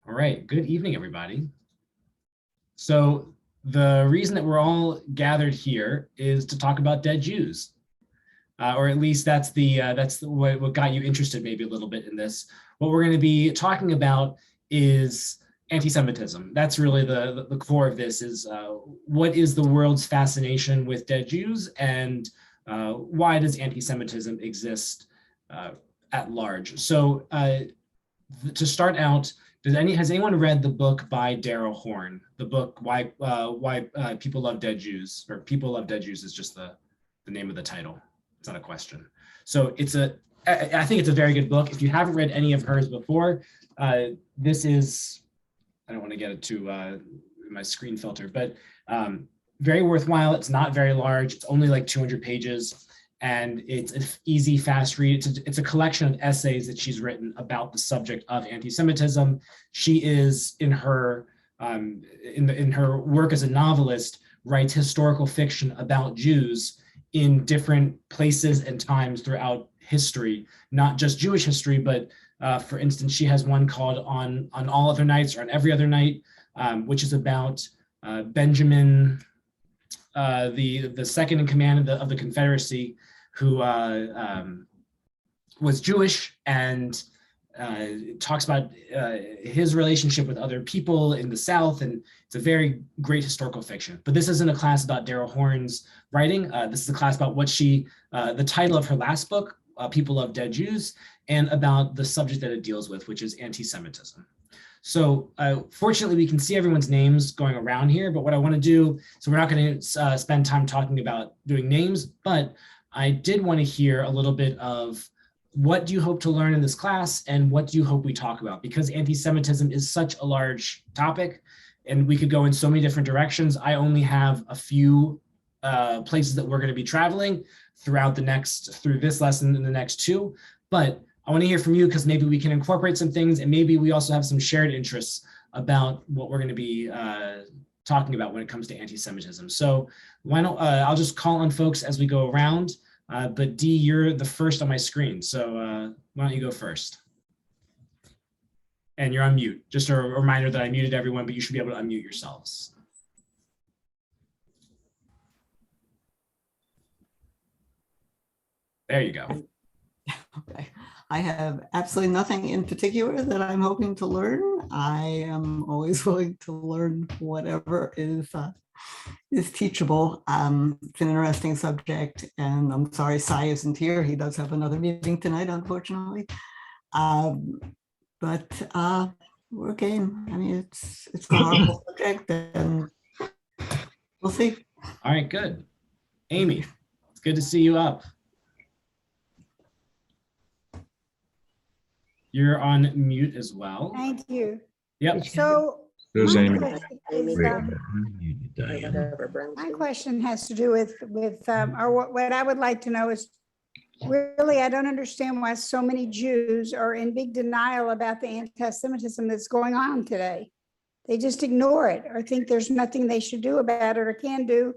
All right, good evening, everybody. So the reason that we're all gathered here is to talk about dead Jews, or at least that's what got you interested maybe a little bit in this. What we're going to be talking about is anti-Semitism. That's really the core of this is what is the world's fascination with dead Jews and why does anti-Semitism exist at large? So to start out, has anyone read the book by Daryl Horn? The book Why People Love Dead Jews, or People Love Dead Jews is just the name of the title. It's not a question. So I think it's a very good book. If you haven't read any of hers before, this is, I don't want to get it to my screen filter, but very worthwhile. It's not very large. It's only like 200 pages. And it's an easy, fast read. It's a collection of essays that she's written about the subject of anti-Semitism. She is in her work as a novelist, writes historical fiction about Jews in different places and times throughout history, not just Jewish history, but for instance, she has one called on All Other Nights or On Every Other Night, which is about Benjamin, the second in command of the Confederacy, who was Jewish and talks about his relationship with other people in the South. And it's a very great historical fiction. But this isn't a class about Daryl Horn's writing. This is a class about what the title of her last book, People Love Dead Jews, and about the subject that it deals with, which is anti-Semitism. So fortunately, we can see everyone's names going around here, but what I want to do, so we're not going to spend time talking about doing names, but I did want to hear a little bit of what do you hope to learn in this class and what do you hope we talk about? Because anti-Semitism is such a large topic and we could go in so many different directions. I only have a few places that we're going to be traveling through this lesson and the next two, but I want to hear from you because maybe we can incorporate some things and maybe we also have some shared interests about what we're going to be talking about when it comes to anti-Semitism. So why don't I'll just call on folks as we go around, but Dee, you're the first on my screen. So why don't you go first? And you're on mute. Just a reminder that I muted everyone, but you should be able to unmute yourselves. There you go. Okay. I have absolutely nothing in particular that I'm hoping to learn. I am always willing to learn whatever is teachable. It's an interesting subject, and I'm sorry Sai isn't here. He does have another meeting tonight, unfortunately. But we're game. I mean, it's a horrible subject, and we'll see. All right, good. Amy, it's good to see you up. You're on mute as well. Thank you. Yep. So There's my question has to do with or what I would like to know is, really, I don't understand why so many Jews are in big denial about the anti-Semitism that's going on today. They just ignore it or think there's nothing they should do about it or can do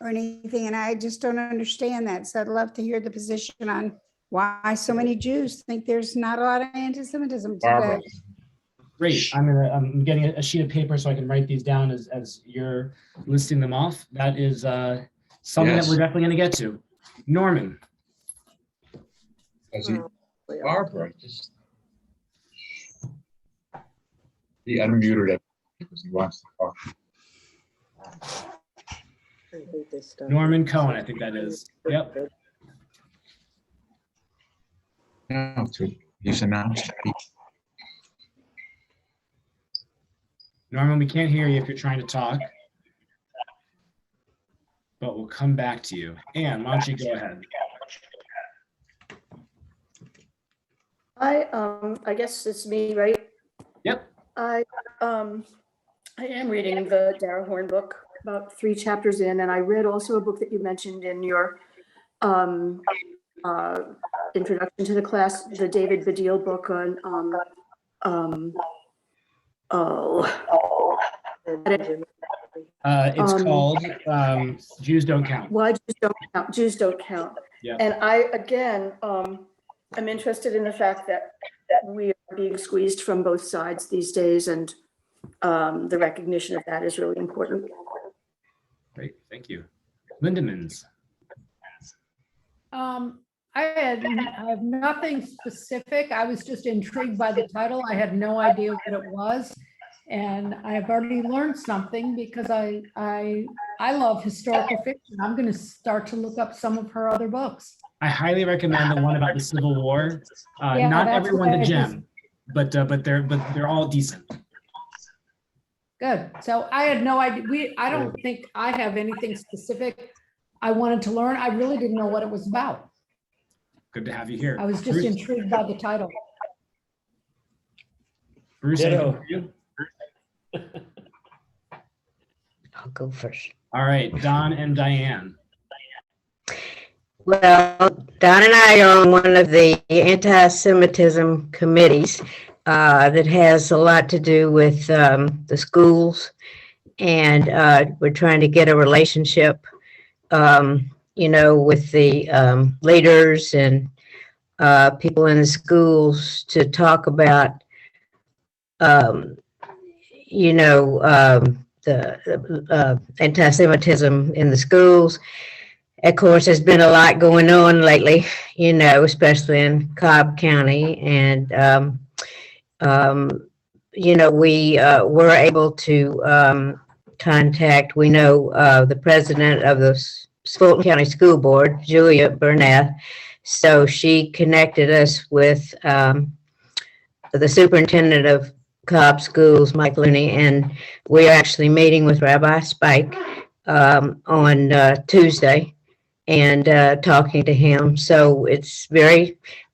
or anything. And I just don't understand that. So I'd love to hear the position on why so many Jews think there's not a lot of anti-Semitism today. Great. I'm getting a sheet of paper so I can write these down as you're listing them off. That is something that we're definitely going to get to. Norman. Barbara, just he unmuted it because he wants to talk. Norman Cohen, I think that is. Yep. No, he's announced. Norman, we can't hear you if you're trying to talk, but we'll come back to you. Anne, why don't you go ahead? I guess it's me, right? Yep. I am reading the Daryl Horn book, about 3 chapters in, and I read also a book that you mentioned in your introduction to the class, the David Baddiel book on It's called Jews Don't Count. Why Jews Don't Count. Jews Don't Count. Yeah. And I, again, I'm interested in the fact that we being squeezed from both sides these days, and the recognition of that is really important. Great, thank you. Lindemans. I have nothing specific. I was just intrigued by the title. I had no idea what it was. And I have already learned something because I love historical fiction. I'm going to start to look up some of her other books. I highly recommend the one about the Civil War. Yeah, Not that's everyone what to I gem, but they're all decent. Good. So I had no idea. I don't think I have anything specific I wanted to learn. I really didn't know what it was about. Good to have you here. I was just Bruce, intrigued by the title. Bruce, anything for you? I'll go first. All right, Don and Diane. Well, Don and I are on one of the anti-Semitism committees that has a lot to do with the schools, and we're trying to get a relationship, with the leaders and people in the schools to talk about, the anti-Semitism in the schools. Of course, there's been a lot going on lately, especially in Cobb County. And, we were able to contact, we know the president of the Fulton County School Board, Julia Bernath. So she connected us with the superintendent of Cobb Schools, Mike Looney, and we are actually meeting with Rabbi Spike on Tuesday and talking to him. So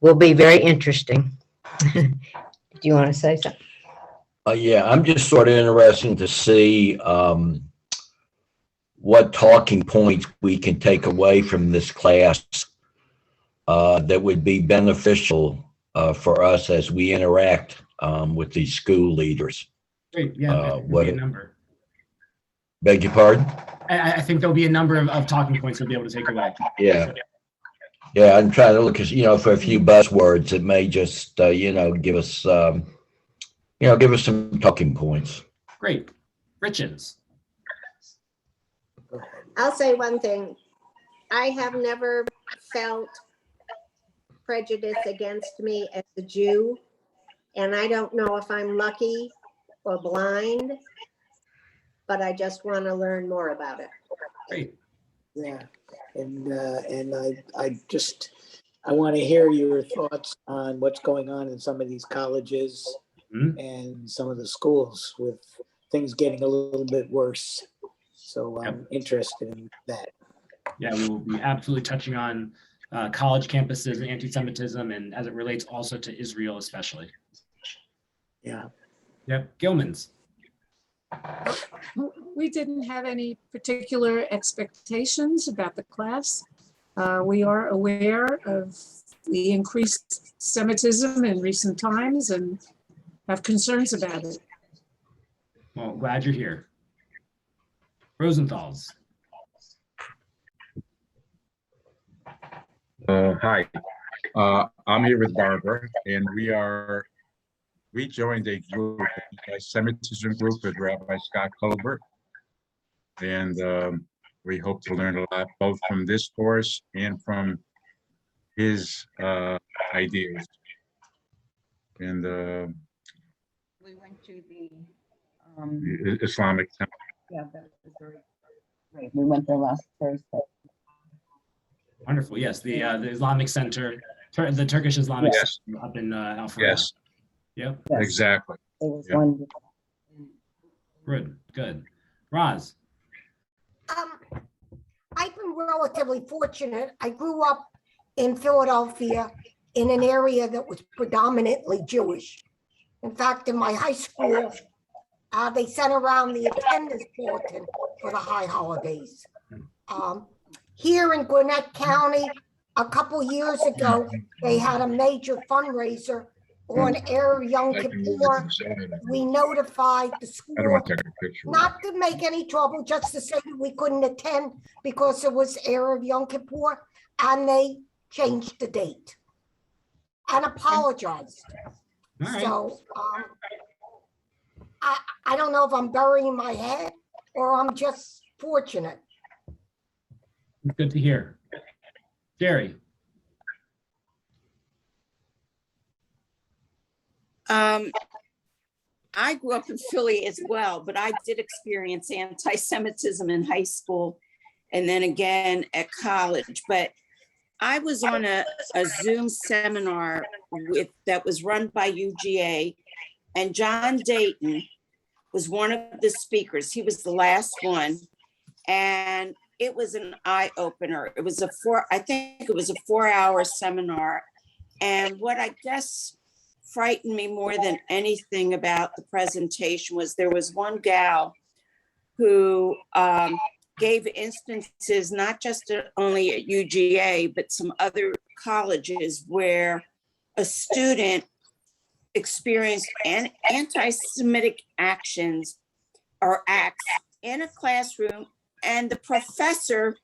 will be very interesting. Do you want to say something? Yeah, I'm just sort of interested to see what talking points we can take away from this class that would be beneficial for us as we interact with these school leaders. Great, yeah, there'll be a number. Beg your pardon? I think there'll be a number of talking points we'll be able to take away. Yeah. Yeah, I'm trying to look, for a few buzzwords that may just, give us, give us some talking points. Great. Riches. I'll say one thing. I have never felt prejudice against me as a Jew, and I don't know if I'm lucky or blind, but I just want to learn more about it. Great. Yeah, and I want to hear your thoughts on what's going on in some of these colleges and some of the schools with things getting a little bit worse. So I'm interested in that. Yeah, we will be absolutely touching on college campuses and anti-Semitism, and as it relates also to Israel especially. Yeah. Yep, Gilman's. We didn't have any particular expectations about the class. We are aware of the increased Semitism in recent times and have concerns about it. Well, glad you're here. Rosenthal's. Hi, I'm here with Barbara, and we joined a group, a Semitism group with Rabbi Scott Colbert, and we hope to learn a lot both from this course and from his ideas. And we went to the Islamic temple. yeah, that was very great. We went there last Thursday. Wonderful. Yes, the Islamic Center, the Turkish Islamic Yes. Center up in Al Farah. Yes, Yep. Yes. exactly. It was Yeah. wonderful. Good. Roz. I've been relatively fortunate. I grew up in Philadelphia in an area that was predominantly Jewish. In fact, in my high school, they sent around the attendance bulletin for the high holidays. Here in Gwinnett County, a couple years ago, they had a major fundraiser on Erev Yom Kippur. We notified the I don't school, want to take a picture. not to make any trouble, just to say that we couldn't attend because it was Erev Yom Kippur, and they changed the date and apologized. All right. So I don't know if I'm burying my head or I'm just fortunate. Good to hear. Jerry. I grew up in Philly as well, but I did experience anti-Semitism in high school and then again at college. But I was on a Zoom seminar that was run by UGA, and John Dayton was one of the speakers. He was the last one, and it was an eye opener. It was I think it was a 4-hour seminar. And what I guess frightened me more than anything about the presentation was there was one gal who gave instances, not just only at UGA, but some other colleges where a student experienced anti-Semitic actions or acts in a classroom, and the professor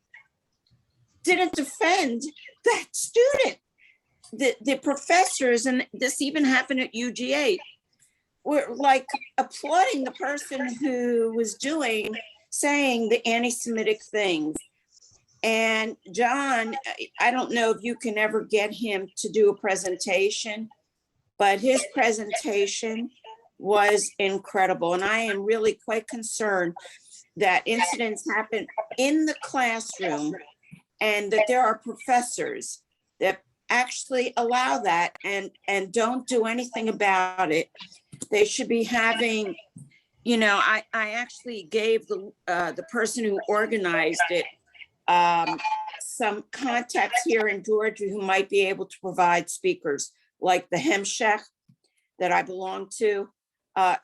didn't defend that student. The professors, and this even happened at UGA, were like applauding the person who was saying the anti-Semitic things. And John, I don't know if you can ever get him to do a presentation, but his presentation was incredible. And I am really quite concerned that incidents happen in the classroom and that there are professors that actually allow that and don't do anything about it. They should be having, I actually gave the person who organized it some contacts here in Georgia who might be able to provide speakers, like the Hemshech that I belong to.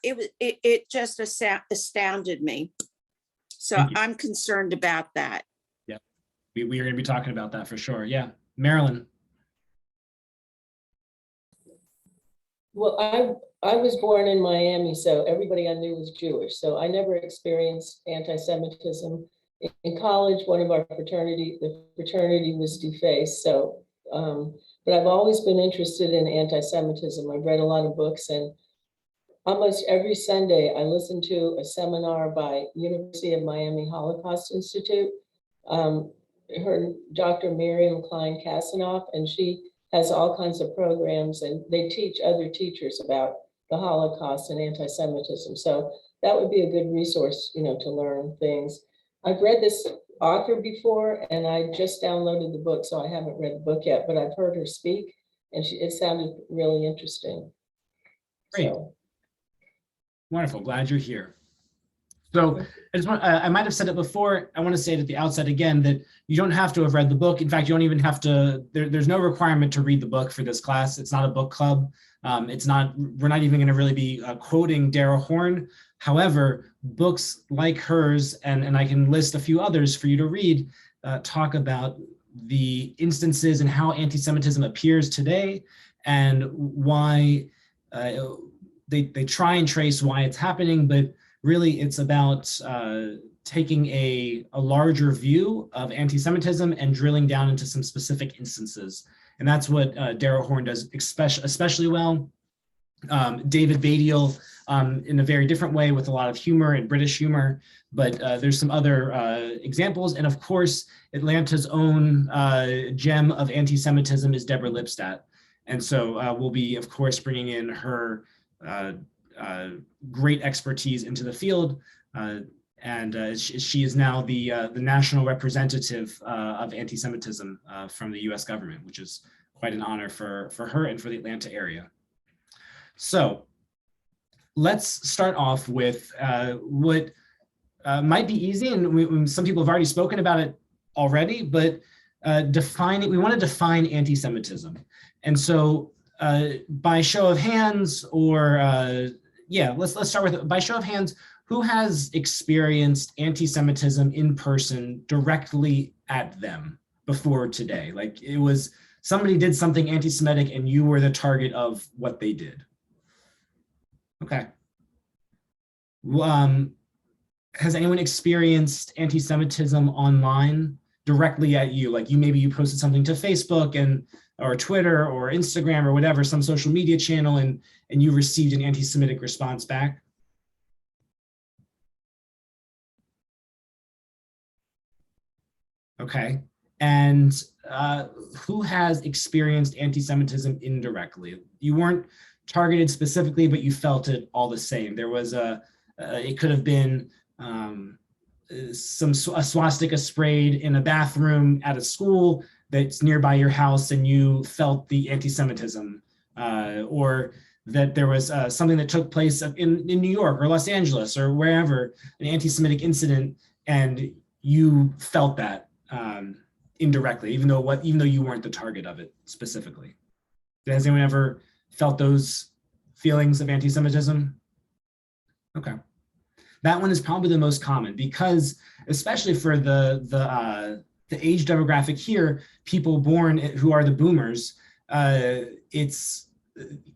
It just astounded me. So I'm concerned about that. Yeah, we are going to be talking about that for sure. Yeah, Marilyn. Well, I was born in Miami, so everybody I knew was Jewish. So I never experienced anti-Semitism. In college, one of our the fraternity was defaced. So, but I've always been interested in anti-Semitism. I've read a lot of books, and almost every Sunday I listen to a seminar by University of Miami Holocaust Institute. Her Dr. Miriam Klein-Kasanoff, and she has all kinds of programs, and they teach other teachers about the Holocaust and anti-Semitism. So that would be a good resource, to learn things. I've read this author before, and I just downloaded the book, so I haven't read the book yet, but I've heard her speak, and it sounded really interesting. Great. So. Wonderful. Glad you're here. So I might have said it before. I want to say it at the outset again that you don't have to have read the book. In fact, you don't even have to, there's no requirement to read the book for this class. It's not a book club. We're not even going to really be quoting Deborah Horn. However, books like hers, and I can list a few others for you to read, talk about the instances and how anti-Semitism appears today and why they try and trace why it's happening, but really it's about taking a larger view of anti-Semitism and drilling down into some specific instances. And that's what Deborah Horn does especially well. David Badiel in a very different way with a lot of humor and British humor, but there's some other examples. And of course, Atlanta's own gem of anti-Semitism is Deborah Lipstadt. And so we'll be, of course, bringing in her great expertise into the field. She is now the national representative of anti-Semitism from the US government, which is quite an honor for her and for the Atlanta area. So let's start off with what might be easy, and some people have already spoken about it already, but we want to define anti-Semitism. And so by show of hands, or let's start with by show of hands, who has experienced anti-Semitism in person directly at them before today? Like it was somebody did something anti-Semitic and you were the target of what they did. Okay. Has anyone experienced anti-Semitism online directly at you? Like maybe you posted something to Facebook and or Twitter or Instagram or whatever, some social media channel, and you received an anti-Semitic response back? Okay. And who has experienced anti-Semitism indirectly? You weren't targeted specifically, but you felt it all the same. There was it could have been a swastika sprayed in a bathroom at a school that's nearby your house, and you felt the anti-Semitism, or that there was something that took place in New York or Los Angeles or wherever, an anti-Semitic incident, and you felt that indirectly, even though you weren't the target of it specifically. Has anyone ever felt those feelings of anti-Semitism? Okay. That one is probably the most common, because especially for the age demographic here, people born who are the boomers, it's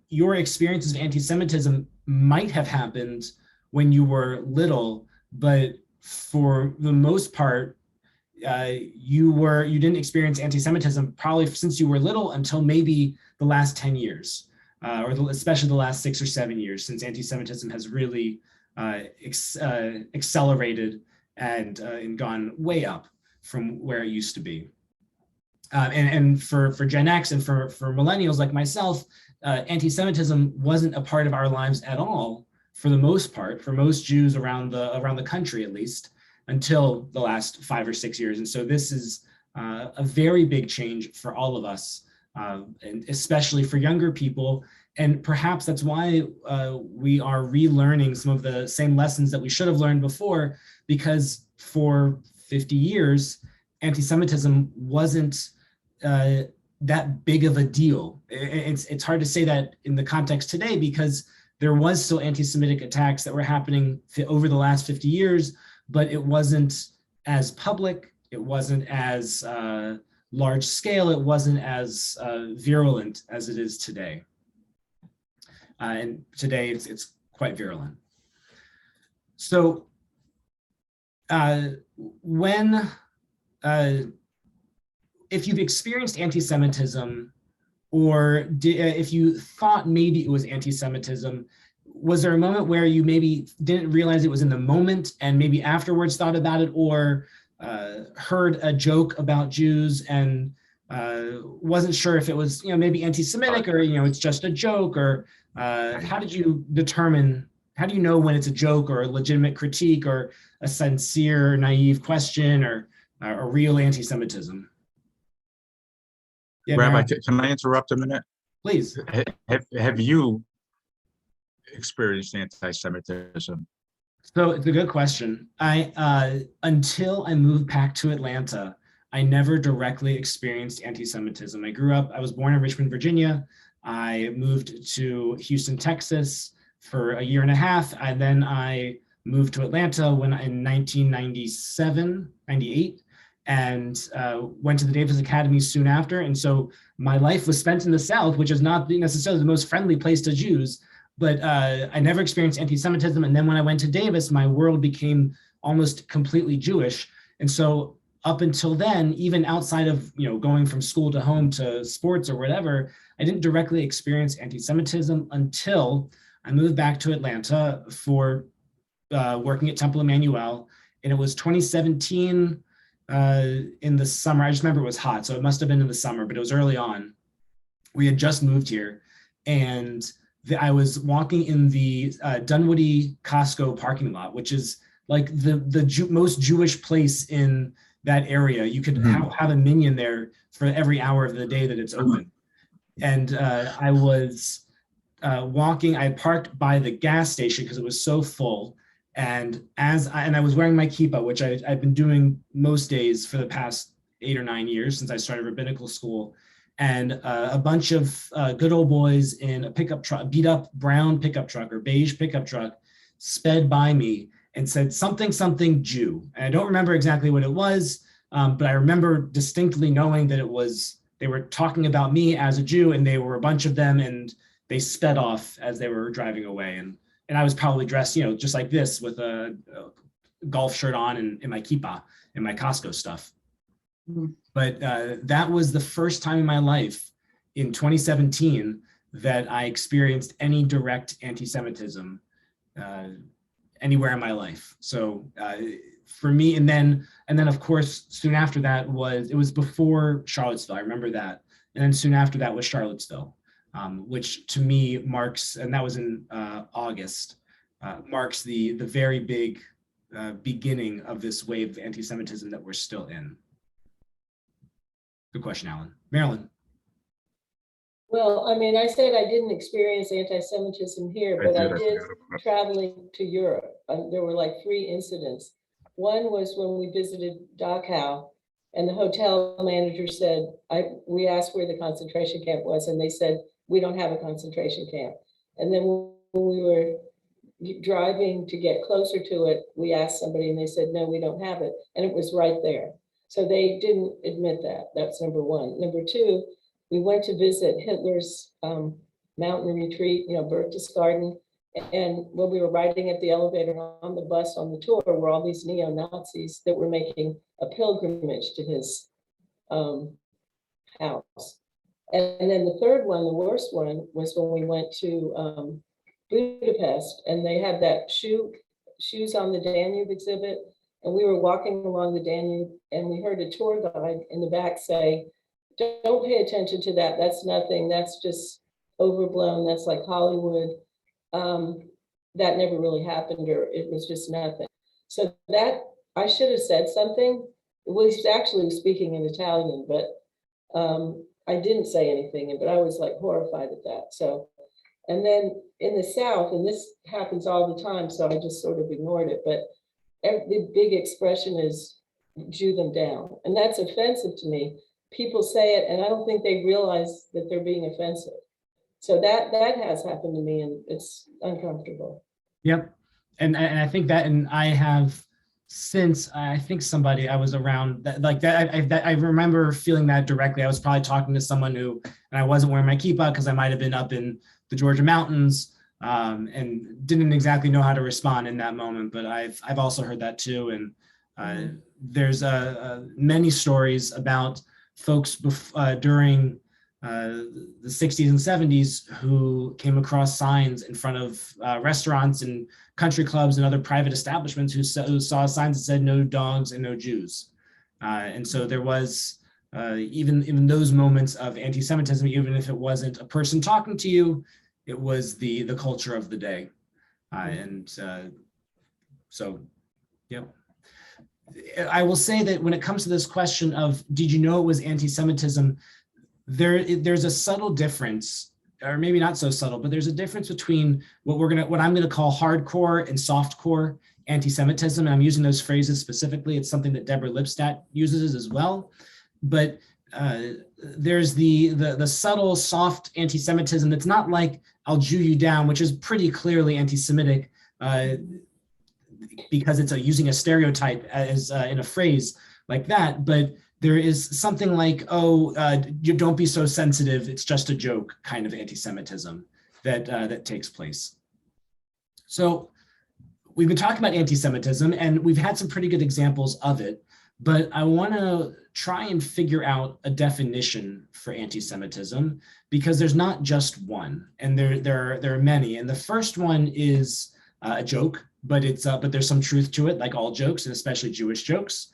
your experiences of anti-Semitism might have happened when you were little, but for the most part, you didn't experience anti-Semitism probably since you were little until maybe the last 10 years, or especially the last 6 or 7 years, since anti-Semitism has really accelerated and gone way up from where it used to be. And for Gen X and for millennials like myself, anti-Semitism wasn't a part of our lives at all, for the most part, for most Jews around the country at least, until the last 5 or 6 years. And so this is a very big change for all of us, and especially for younger people. And perhaps that's why we are relearning some of the same lessons that we should have learned before, because for 50 years, anti-Semitism wasn't that big of a deal. It's hard to say that in the context today, because there was still anti-Semitic attacks that were happening over the last 50 years, but it wasn't as public, it wasn't as large scale, it wasn't as virulent as it is today. And today it's quite virulent. So if you've experienced anti-Semitism, or if you thought maybe it was anti-Semitism, was there a moment where you maybe didn't realize it was in the moment and maybe afterwards thought about it, or heard a joke about Jews and wasn't sure if it was, maybe anti-Semitic, or, it's just a joke? Or how do you know when it's a joke or a legitimate critique or a sincere, naive question or a real anti-Semitism? Yeah, Rabbi, can I interrupt a minute? Please. Have you experienced anti-Semitism? So it's a good question. Until I moved back to Atlanta, I never directly experienced anti-Semitism. I was born in Richmond, Virginia. I moved to Houston, Texas for a year and a half. And then I moved to Atlanta in 1997, 98, and went to the Davis Academy soon after. And so my life was spent in the South, which is not necessarily the most friendly place to Jews, but I never experienced anti-Semitism. And then when I went to Davis, my world became almost completely Jewish. And so up until then, even outside of going from school to home to sports or whatever, I didn't directly experience anti-Semitism until I moved back to Atlanta for working at Temple Emanu-El. And it was 2017 in the summer. I just remember it was hot, so it must have been in the summer, but it was early on. We had just moved here, and I was walking in the Dunwoody Costco parking lot, which is like the most Jewish place in that area. You could have a minion there for every hour of the day that it's open. And I was walking. I parked by the gas station because it was so full. And I was wearing my kippah, which I've been doing most days for the past 8 or 9 years since I started rabbinical school. And a bunch of good old boys in a pickup truck, beat up brown pickup truck or beige pickup truck, sped by me and said something Jew. And I don't remember exactly what it was, but I remember distinctly knowing that they were talking about me as a Jew, and they were a bunch of them, and they sped off as they were driving away. And I was probably dressed, just like this, with a golf shirt on and my kippah and my Costco stuff. But that was the first time in my life in 2017 that I experienced any direct anti-Semitism anywhere in my life. So for me, and then of course, soon after that it was before Charlottesville, I remember that. And then soon after that was Charlottesville, which to me marks, and that was in August, marks the very big beginning of this wave of anti-Semitism that we're still in. Good question, Alan. Marilyn. Well, I mean, I said I didn't experience anti-Semitism here, but I did traveling to Europe. There were like 3 incidents. One was when we visited Dachau, and the hotel manager said, we asked where the concentration camp was, and they said, we don't have a concentration camp. And then when we were driving to get closer to it, we asked somebody and they said, no, we don't have it. And it was right there. So they didn't admit that. That's number one. Number two, we went to visit Hitler's mountain retreat, Berchtesgaden. And when we were riding at the elevator on the bus on the tour were all these neo-Nazis that were making a pilgrimage to his house. And then the third one, the worst one, was when we went to Budapest, and they had that shoes on the Danube exhibit. And we were walking along the Danube, and we heard a tour guide in the back say, don't pay attention to that. That's nothing. That's just overblown. That's like Hollywood. That never really happened, or it was just nothing. So that, I should have said something. It was actually speaking in Italian, but I didn't say anything, but I was like horrified at that. So, and then in the South, and this happens all the time, so I just sort of ignored it, but the big expression is Jew them down. And that's offensive to me. People say it, and I don't think they realize that they're being offensive. So that has happened to me, and it's uncomfortable. Yep. And I think that, and I have since, I think somebody I was around that, like that, I remember feeling that directly. I was probably talking to someone who, and I wasn't wearing my kippah because I might've been up in the Georgia mountains and didn't exactly know how to respond in that moment. But I've also heard that too. And there's many stories about folks during the 60s and 70s who came across signs in front of restaurants and country clubs and other private establishments who saw signs that said no dogs and no Jews. And so there was even those moments of anti-Semitism, even if it wasn't a person talking to you, it was the culture of the day. So, yeah. I will say that when it comes to this question of, did you know it was anti-Semitism? There's a subtle difference, or maybe not so subtle, but there's a difference between what I'm gonna call hardcore and softcore anti-Semitism. And I'm using those phrases specifically. It's something that Deborah Lipstadt uses as well. But there's the subtle, soft anti-Semitism that's not like I'll Jew you down, which is pretty clearly anti-Semitic because it's using a stereotype as in a phrase like that. But there is something like, you don't be so sensitive, it's just a joke kind of anti-Semitism that takes place. So we've been talking about anti-Semitism, and we've had some pretty good examples of it, but I want to try and figure out a definition for anti-Semitism, because there's not just one, and there are many. And the first one is a joke, but there's some truth to it, like all jokes, and especially Jewish jokes.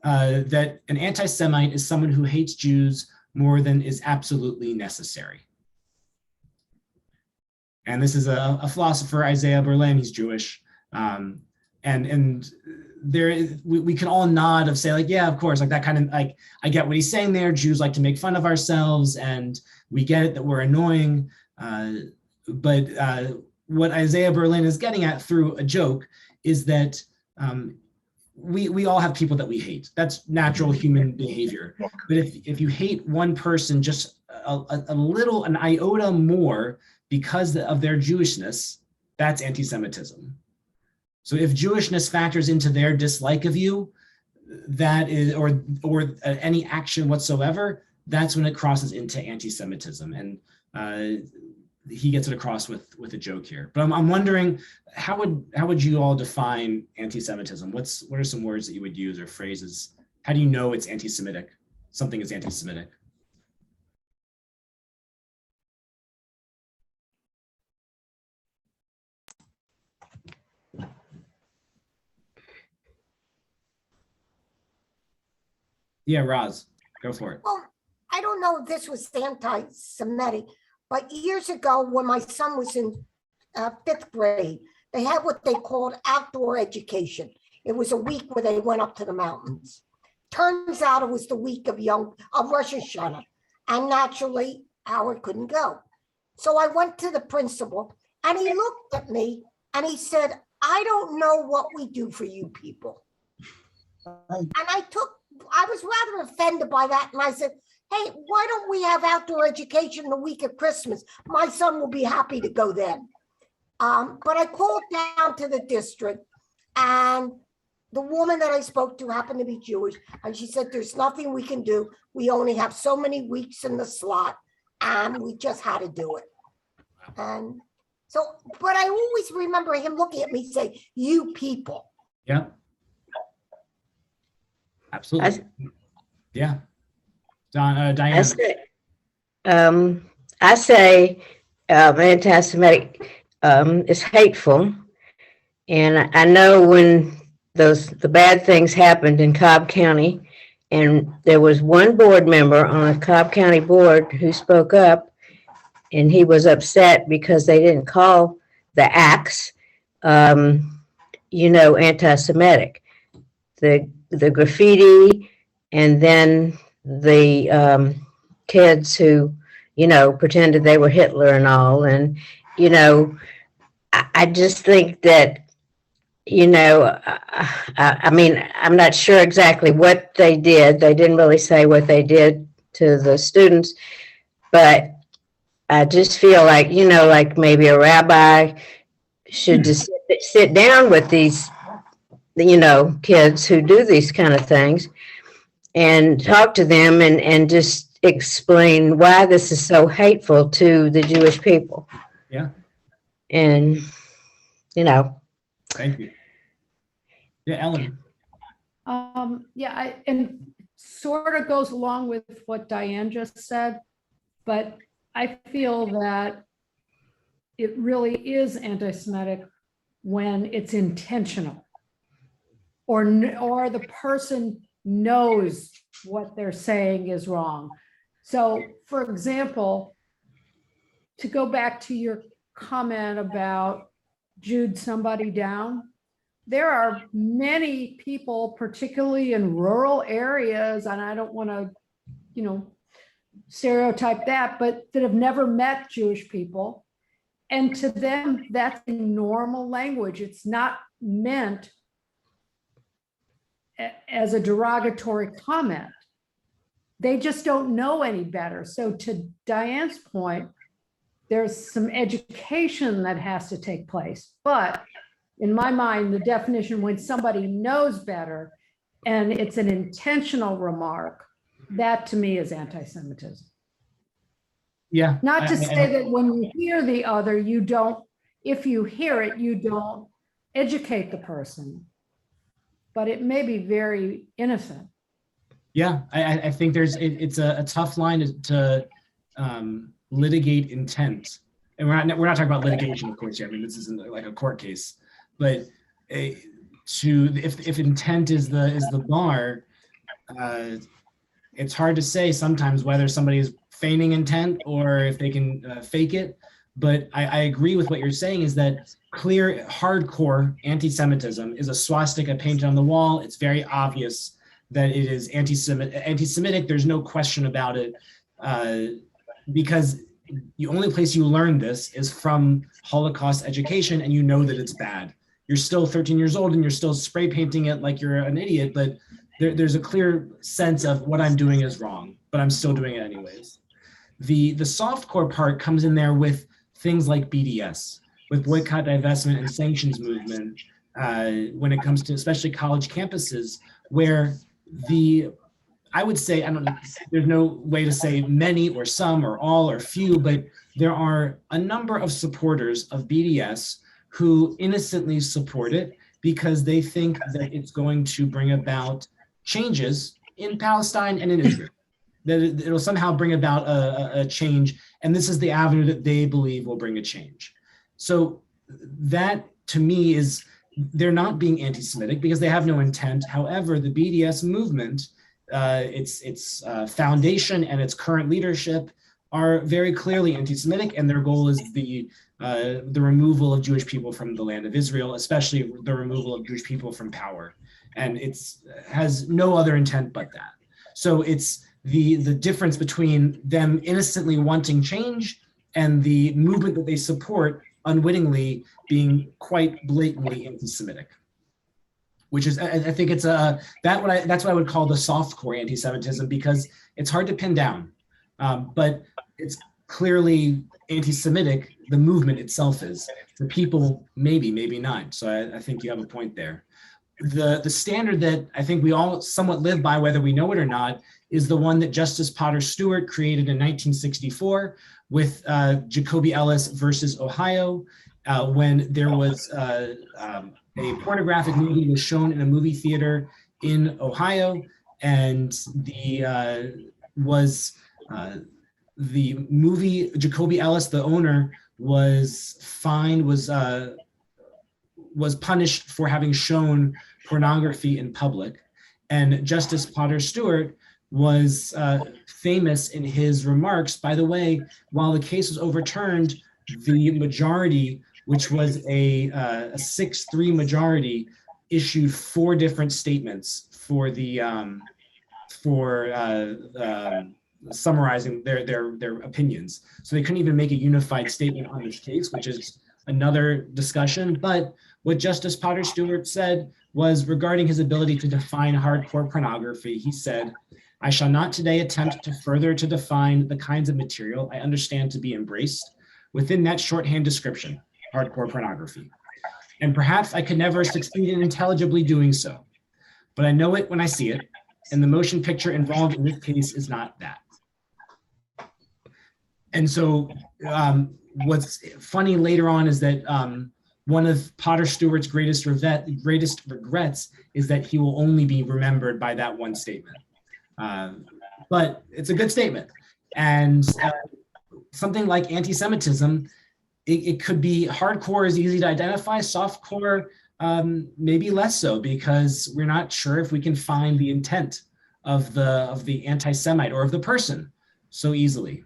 That an anti-Semite is someone who hates Jews more than is absolutely necessary. And this is a philosopher, Isaiah Berlin, he's Jewish. And we can all nod of say like, yeah, of course, like that kind of, like, I get what he's saying there. Jews like to make fun of ourselves, and we get it that we're annoying. But what Isaiah Berlin is getting at through a joke is that we all have people that we hate. That's natural human behavior. But if you hate one person just an iota more because of their Jewishness, that's anti-Semitism. So if Jewishness factors into their dislike of you, that is, or any action whatsoever, that's when it crosses into anti-Semitism. And he gets it across with a joke here. But I'm wondering, how would you all define anti-Semitism? What are some words that you would use or phrases? How do you know it's anti-Semitic? Something is anti-Semitic. Yeah, Roz, go for it. Well, I don't know if this was anti-Semitic, but years ago when my son was in 5th grade, they had what they called outdoor education. It was a week where they went up to the mountains. Turns out it was the week of Rosh Hashanah, and naturally Howard couldn't go. So I went to the principal and he looked at me and he said, "I don't know what we do for you people." And I was rather offended by that. And I said, "Hey, why don't we have outdoor education the week of Christmas? My son will be happy to go then." But I called down to the district, and the woman that I spoke to happened to be Jewish. And she said, "There's nothing we can do. We only have so many weeks in the slot, and we just had to do it." And so, but I always remember him looking at me say, "You people." Yeah. Absolutely. Yeah. Diane. I say anti-Semitic is hateful. And I know when the bad things happened in Cobb County, and there was one board member on the Cobb County board who spoke up, and he was upset because they didn't call the acts, anti-Semitic. The graffiti, and then the kids who, pretended they were Hitler and all. And, I just think that, I mean, I'm not sure exactly what they did. They didn't really say what they did to the students, but I just feel like, like maybe a rabbi should just sit down with these kids who do these kind of things and talk to them and just explain why this is so hateful to the Jewish people. Yeah. And, Thank you. Yeah, Ellen. And sort of goes along with what Diane just said, but I feel that it really is anti-Semitic when it's intentional, or the person knows what they're saying is wrong. So, for example, to go back to your comment about Jude somebody down, there are many people, particularly in rural areas, and I don't want to, stereotype that, but that have never met Jewish people. And to them, that's normal language. It's not meant as a derogatory comment. They just don't know any better. So to Diane's point, there's some education that has to take place. But in my mind, the definition, when somebody knows better and it's an intentional remark, that to me is anti-Semitism. Yeah. Not to say that when you hear the other, you don't, if you hear it, you don't educate the person, but it may be very innocent. Yeah, I think it's a tough line to litigate intent, and we're not talking about litigation, of course. Yeah, I mean, this isn't like a court case, but if intent is the bar, it's hard to say sometimes whether somebody is feigning intent or if they can fake it. But I agree with what you're saying, is that clear, hardcore anti-Semitism is a swastika painted on the wall. It's very obvious that it is anti-Semitic. There's no question about it, because the only place you learn this is from Holocaust education, and you know that it's bad. You're still 13 years old and you're still spray painting it like you're an idiot, but there's a clear sense of what I'm doing is wrong, but I'm still doing it anyways. The softcore part comes in there with things like BDS, with boycott, divestment, and sanctions movement, when it comes to especially college campuses, where I would say, I don't know, there's no way to say many or some or all or few, but there are a number of supporters of BDS who innocently support it because they think that it's going to bring about changes in Palestine and in Israel, that it'll somehow bring about a change, and this is the avenue that they believe will bring a change. So that, to me, is, they're not being anti-Semitic because they have no intent. However, the BDS movement its foundation and its current leadership are very clearly anti-Semitic, and their goal is the removal of Jewish people from the land of Israel, especially the removal of Jewish people from power. And it's has no other intent but that. So it's the difference between them innocently wanting change and the movement that they support unwittingly being quite blatantly anti-Semitic. Which is, I think it's that's what I would call the softcore anti-Semitism, because it's hard to pin down, but it's clearly anti-Semitic. The movement itself is. The people, maybe not. So I think you have a point there. The standard that I think we all somewhat live by, whether we know it or not, is the one that Justice Potter Stewart created in 1964 with Jacoby Ellis versus Ohio, when there was a pornographic movie was shown in a movie theater in Ohio, and the movie Jacoby Ellis, the owner, was fined, was punished for having shown pornography in public. And Justice Potter Stewart was famous in his remarks. By the way, while the case was overturned, the majority, which was a 6-3 majority, issued 4 different statements for the summarizing their opinions. So they couldn't even make a unified statement on this case, which is another discussion. But what Justice Potter Stewart said was regarding his ability to define hardcore pornography. He said, "I shall not today attempt to further to define the kinds of material I understand to be embraced within that shorthand description, hardcore pornography. And perhaps I could never succeed in intelligibly doing so, but I know it when I see it, and the motion picture involved in this case is not that." And so what's funny later on is that one of Potter Stewart's greatest regrets is that he will only be remembered by that one statement. But it's a good statement. And something like anti-Semitism, it could be hardcore is easy to identify, softcore maybe less so, because we're not sure if we can find the intent of the anti-Semite or of the person so easily.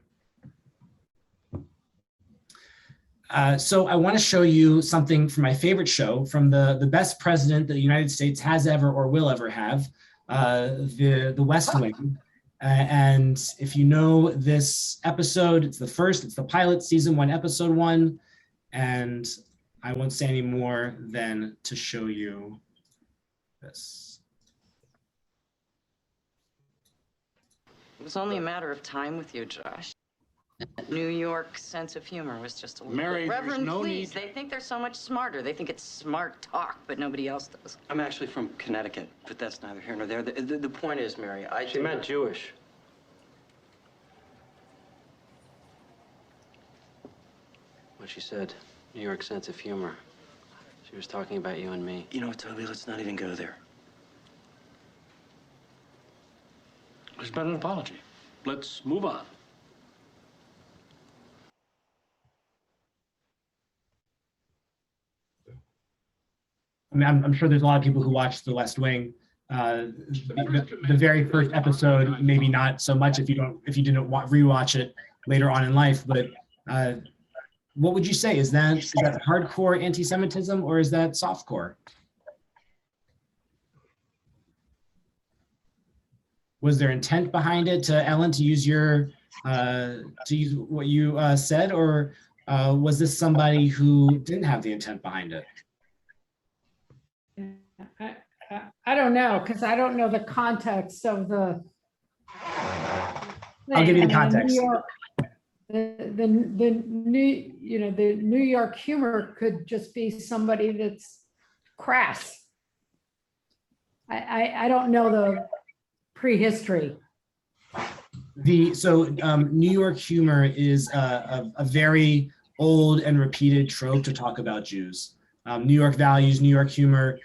So I want to show you something from my favorite show, from the best president that the United States has ever or will ever have, the West Wing. And if you know this episode, it's the pilot, season 1, episode 1. And I won't say any more than to show you this. It was only a matter of time with you, Josh. New York sense of humor was just a little Mary, bit. there's Reverend, no please, need- they think they're so much smarter. They think it's smart talk, but nobody else does. I'm actually from Connecticut, but that's neither here nor there. The point is, Mary, She meant Jewish. When she said New York sense of humor, she was talking about you and me. You know what, Toby, let's not even go there. It's been an apology. Let's move on. I mean, I'm sure there's a lot of people who watch The West Wing. The very first episode, maybe not so much if you didn't rewatch it later on in life. But what would you say? Is that hardcore anti-Semitism, or is that softcore? Was there intent behind it, Ellen, to use what you said, or was this somebody who didn't have the intent behind it? I don't know, because I don't know the context of the. I'll give you the context. The New York humor could just be somebody that's crass. I don't know the prehistory. New York humor is a very old and repeated trope to talk about Jews. New York values, New York humor.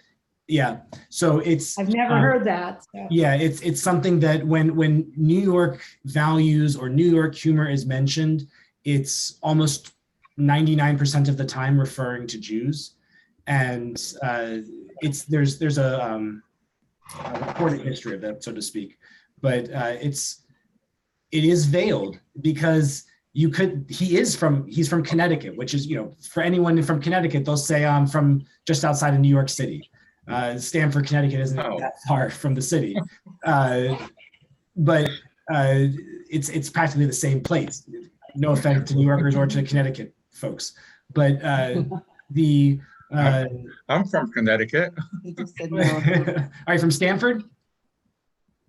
Yeah, so I've never heard that. So. Yeah, it's something that when New York values or New York humor is mentioned, it's almost 99% of the time referring to Jews, and there's a recorded history of that, so to speak. but it is veiled because he's from Connecticut, which is, for anyone from Connecticut, they'll say I'm from just outside of New York City. Stamford, Connecticut isn't that far from the city, but it's practically the same place. No offense to New Yorkers or to Connecticut folks, but I'm from Connecticut. He just said no. Are you from Stamford?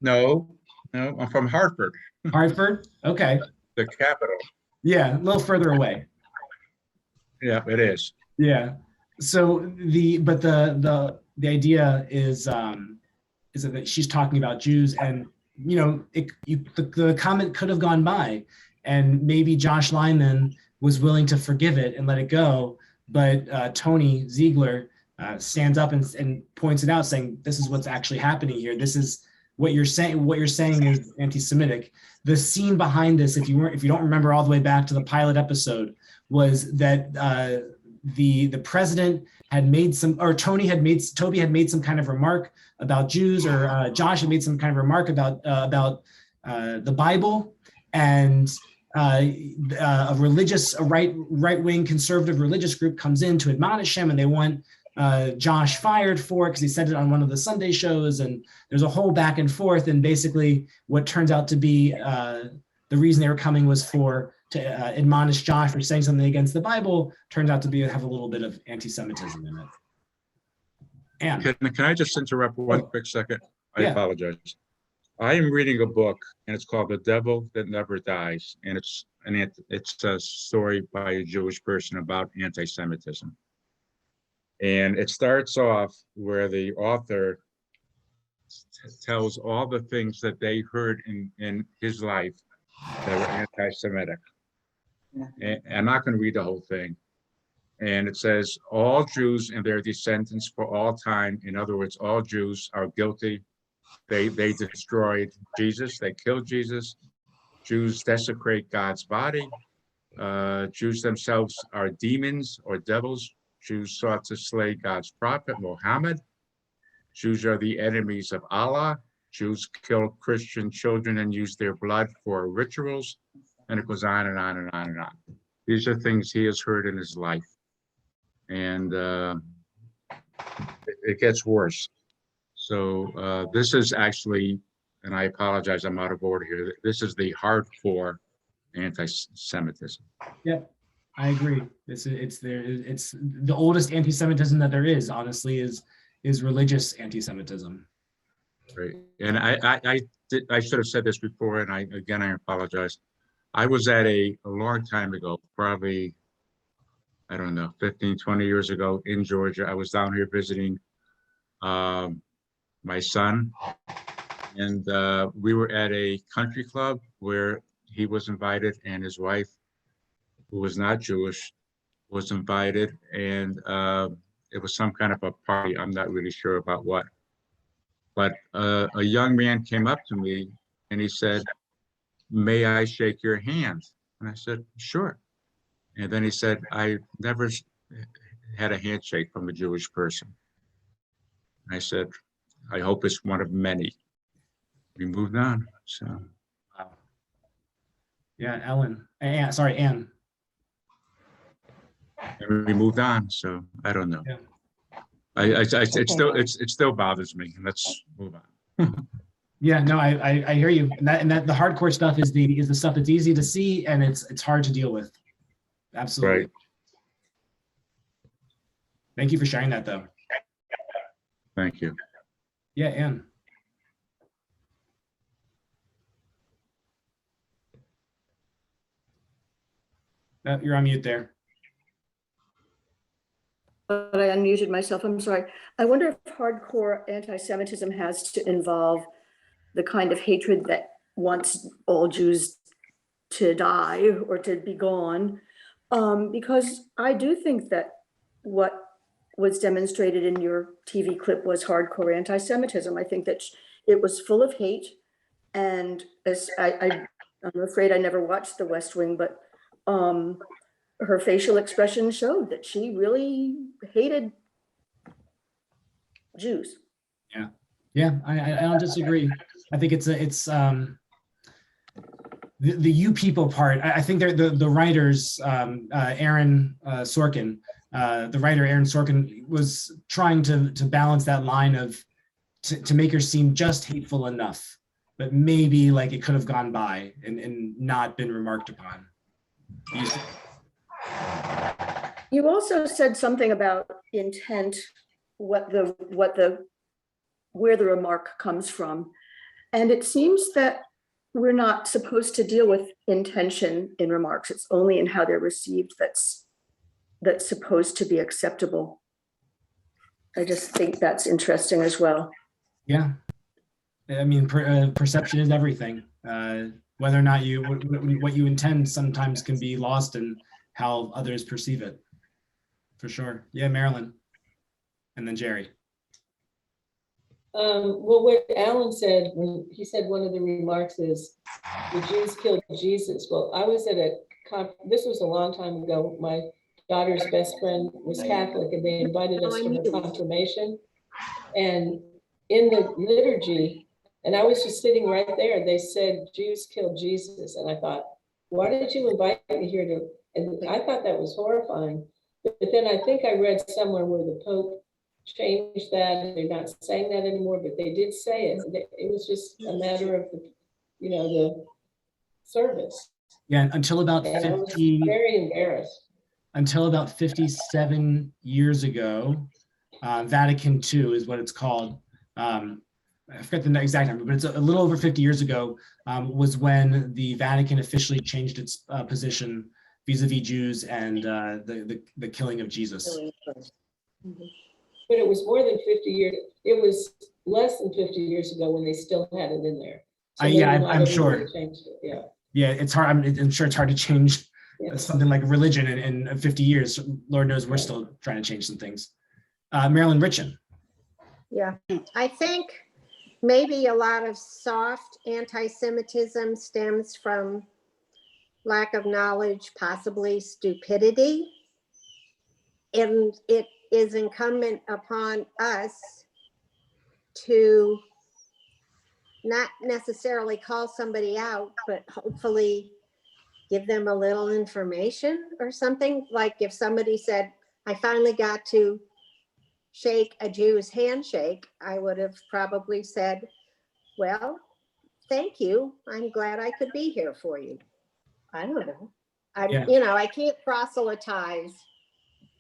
No, I'm from Hartford. Hartford? Okay. The capital. Yeah, a little further away. Yeah, it is. Yeah. So the idea is that she's talking about Jews, and the comment could have gone by, and maybe Josh Lyman was willing to forgive it and let it go, but Tony Ziegler stands up and points it out, saying this is what's actually happening here. This is what you're saying. What you're saying is anti-Semitic. The scene behind this, if you don't remember all the way back to the pilot episode, was that the president had made Toby had made some kind of remark about Jews, or Josh had made some kind of remark about the Bible, and a right-wing conservative religious group comes in to admonish him, and they want Josh fired for it because he said it on one of the Sunday shows, and there's a whole back and forth, and basically what turns out to be the reason they were coming was to admonish Josh for saying something against the Bible, turns out to have a little bit of anti-Semitism in it. And can I just interrupt one quick second? I apologize. I am reading a book, and it's called The Devil That Never Dies, and it's a story by a Jewish person about anti-Semitism. And it starts off where the author tells all the things that they heard in his life that were anti-Semitic. And I'm not going to read the whole thing. And it says, all Jews and their descendants for all time, in other words, all Jews are guilty. They destroyed Jesus. They killed Jesus. Jews desecrate God's body. Jews themselves are demons or devils. Jews sought to slay God's prophet, Muhammad. Jews are the enemies of Allah. Jews kill Christian children and use their blood for rituals. And it goes on and on and on and on. These are things he has heard in his life. And it gets worse. So this is actually, and I apologize, I'm out of order here. This is the hardcore anti-Semitism. Yep, I agree. It's the oldest anti-Semitism that there is, honestly, is religious anti-Semitism. Right, and I should have said this before, and I apologize. I was at a long time ago, probably, I don't know, 15, 20 years ago in Georgia. I was down here visiting my son, and we were at a country club where he was invited, and his wife, who was not Jewish, was invited, and it was some kind of a party. I'm not really sure about what, but a young man came up to me and he said, "May I shake your hand?" And I said, "Sure." And then he said, "I never had a handshake from a Jewish person." I said, "I hope it's one of many." We moved on. So, wow. Yeah, Anne. And we moved on. So I don't know. Yeah. It still bothers me. Let's move on. Yeah, no, I hear you. And that the hardcore stuff is the stuff that's easy to see, and it's hard to deal with. Absolutely. Right. Thank you for sharing that, though. Thank you. Yeah, Anne. You're on mute there. But I unmuted myself, I'm sorry. I wonder if hardcore anti-Semitism has to involve the kind of hatred that wants all Jews to die or to be gone. Because I do think that what was demonstrated in your TV clip was hardcore anti-Semitism. I think that it was full of hate. And as I'm afraid I never watched The West Wing, but her facial expression showed that she really hated Jews. Yeah. Yeah, I don't disagree. I think it's the you people part. I think they're the writers, Aaron Sorkin, the writer Aaron Sorkin was trying to balance that line of to make her seem just hateful enough, but maybe like it could have gone by and not been remarked upon. You also said something about intent, where the remark comes from. And it seems that we're not supposed to deal with intention in remarks. It's only in how they're received that's supposed to be acceptable. I just think that's interesting as well. Yeah. I mean, perception is everything. Whether or not what you intend sometimes can be lost in how others perceive it. For sure. Yeah, Marilyn. And then Jerry. Well, what Alan said, when he said one of the remarks is, the Jews killed Jesus. Well, I was at this was a long time ago. My daughter's best friend was Catholic, and they invited us to her confirmation. And in the liturgy, and I was just sitting right there, they said, Jews killed Jesus. And I thought, why did you invite me here to, and I thought that was horrifying. But then I think I read somewhere where the Pope changed that. They're not saying that anymore, but they did say it. It was just a matter of the service. Yeah, until about 50. I was very embarrassed. Until about 57 years ago, Vatican II is what it's called. I forget the exact number, but it's a little over 50 years ago, was when the Vatican officially changed its position vis-a-vis Jews and the killing of Jesus. But it was more than 50 years. It was less than 50 years ago when they still had it in there. So Yeah, I'm sure. Changed it. Yeah. Yeah, it's hard. I'm sure it's hard to change something like religion in 50 years. Lord knows we're still trying to change some things. Marilyn Richin. Yeah, I think maybe a lot of soft anti-Semitism stems from lack of knowledge, possibly stupidity. And it is incumbent upon us to not necessarily call somebody out, but hopefully give them a little information or something. Like if somebody said, I finally got to shake a Jew's handshake, I would have probably said, well, thank you. I'm glad I could be here for you. I don't know. I can't proselytize,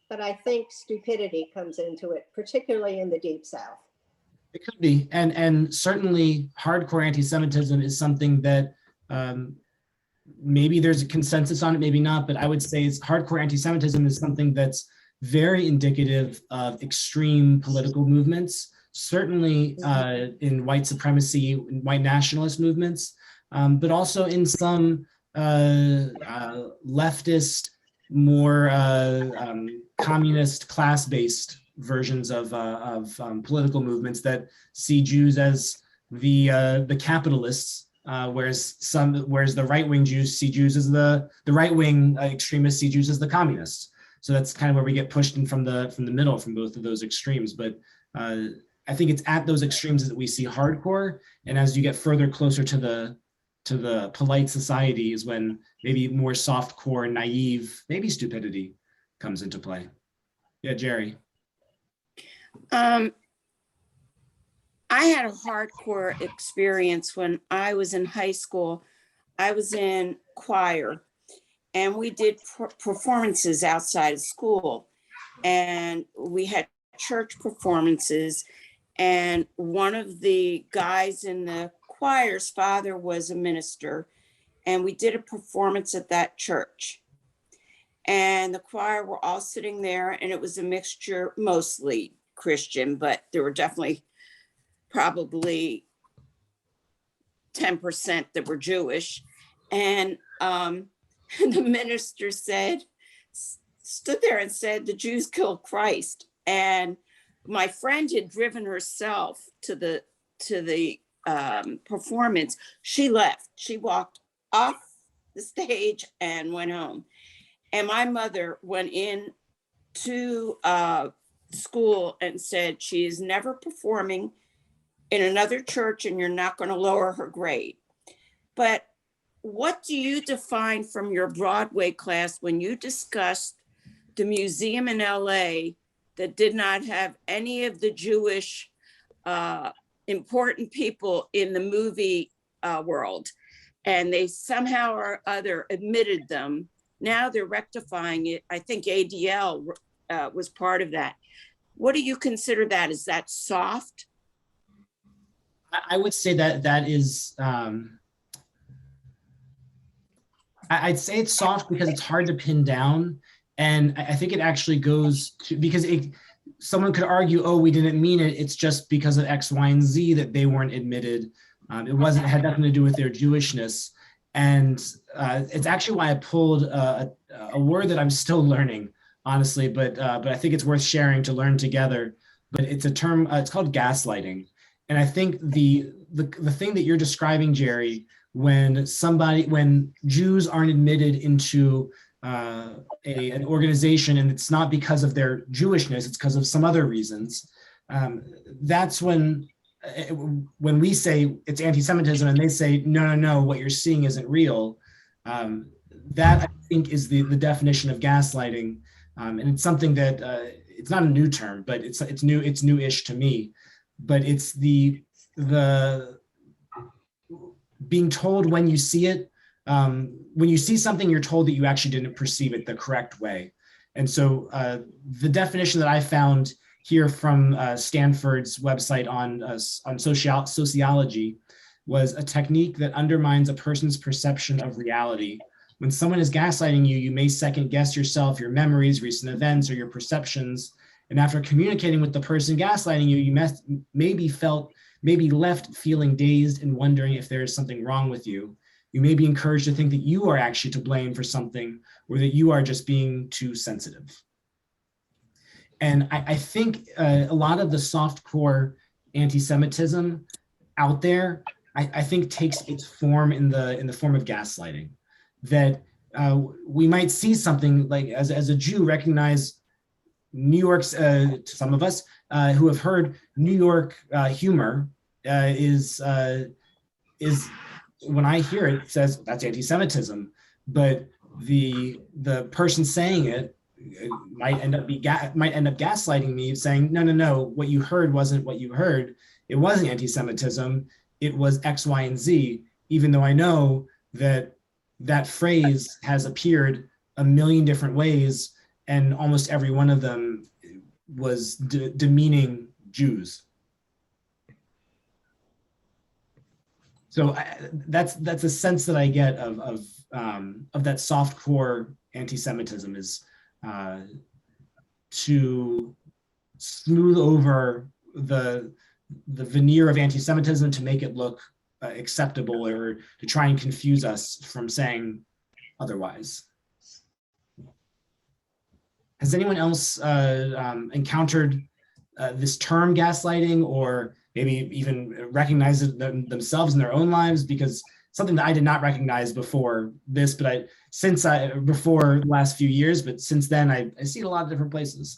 but I think stupidity comes into it, particularly in the Deep South. It could be, and certainly hardcore anti-Semitism is something that maybe there's a consensus on it, maybe not, but I would say hardcore anti-Semitism is something that's very indicative of extreme political movements, certainly in white supremacy, white nationalist movements, but also in some leftist, more communist, class-based versions of political movements that see Jews as the capitalists, whereas the right-wing Jews see Jews as the right-wing extremists see Jews as the communists. So that's kind of where we get pushed in from the middle from both of those extremes. But I think it's at those extremes that we see hardcore, and as you get further closer to the polite society is when maybe more soft-core, naive, maybe stupidity comes into play. Yeah, Jerry. I had a hardcore experience when I was in high school. I was in choir and we did performances outside of school, and we had church performances, and one of the guys in the choir's father was a minister, and we did a performance at that church. And the choir were all sitting there, and it was a mixture, mostly Christian, but there were definitely probably 10% that were Jewish. And the minister stood there and said, the Jews killed Christ. And my friend had driven herself to the performance. She left. She walked off the stage and went home. And my mother went in to school and said she is never performing in another church and you're not going to lower her grade. But what do you define from your Broadway class when you discussed the museum in LA that did not have any of the Jewish important people in the movie world, and they somehow or other admitted them? Now they're rectifying it. I think ADL was part of that. What do you consider that? Is that soft? I would say that is, I'd say it's soft because it's hard to pin down. And I think it actually goes to, because someone could argue, oh, we didn't mean it. It's just because of X, Y, and Z that they weren't admitted. It had nothing to do with their Jewishness. And it's actually why I pulled a word that I'm still learning, honestly, but I think it's worth sharing to learn together. But it's a term, it's called gaslighting. And I think the thing that you're describing, Jerry, when Jews aren't admitted into an organization, and it's not because of their Jewishness, it's because of some other reasons, that's when we say it's anti-Semitism and they say, no, what you're seeing isn't real. That, I think, is the definition of gaslighting. And it's something that, it's not a new term, but it's new-ish to me. But it's the being told when you see it, when you see something, you're told that you actually didn't perceive it the correct way. And so the definition that I found here from Stanford's website on sociology was a technique that undermines a person's perception of reality. When someone is gaslighting you, you may second guess yourself, your memories, recent events, or your perceptions. And after communicating with the person gaslighting you, you may be left feeling dazed and wondering if there is something wrong with you. You may be encouraged to think that you are actually to blame for something, or that you are just being too sensitive. And I think a lot of the softcore anti-Semitism out there, I think takes its form in the form of gaslighting. That we might see something like, as a Jew, recognize New York's, some of us who have heard New York humor is when I hear it, says that's anti-Semitism, but the person saying it might end up gaslighting me, saying, no, what you heard wasn't what you heard. It wasn't anti-Semitism. It was X, Y, and Z, even though I know that phrase has appeared a million different ways, and almost every one of them was demeaning Jews. So that's a sense that I get of that softcore anti-Semitism, is to smooth over the veneer of anti-Semitism to make it look acceptable, or to try and confuse us from saying otherwise. Has anyone else encountered this term gaslighting, or maybe even recognize it themselves in their own lives? Because something that I did not recognize before this, but before the last few years, but since then I see it a lot of different places.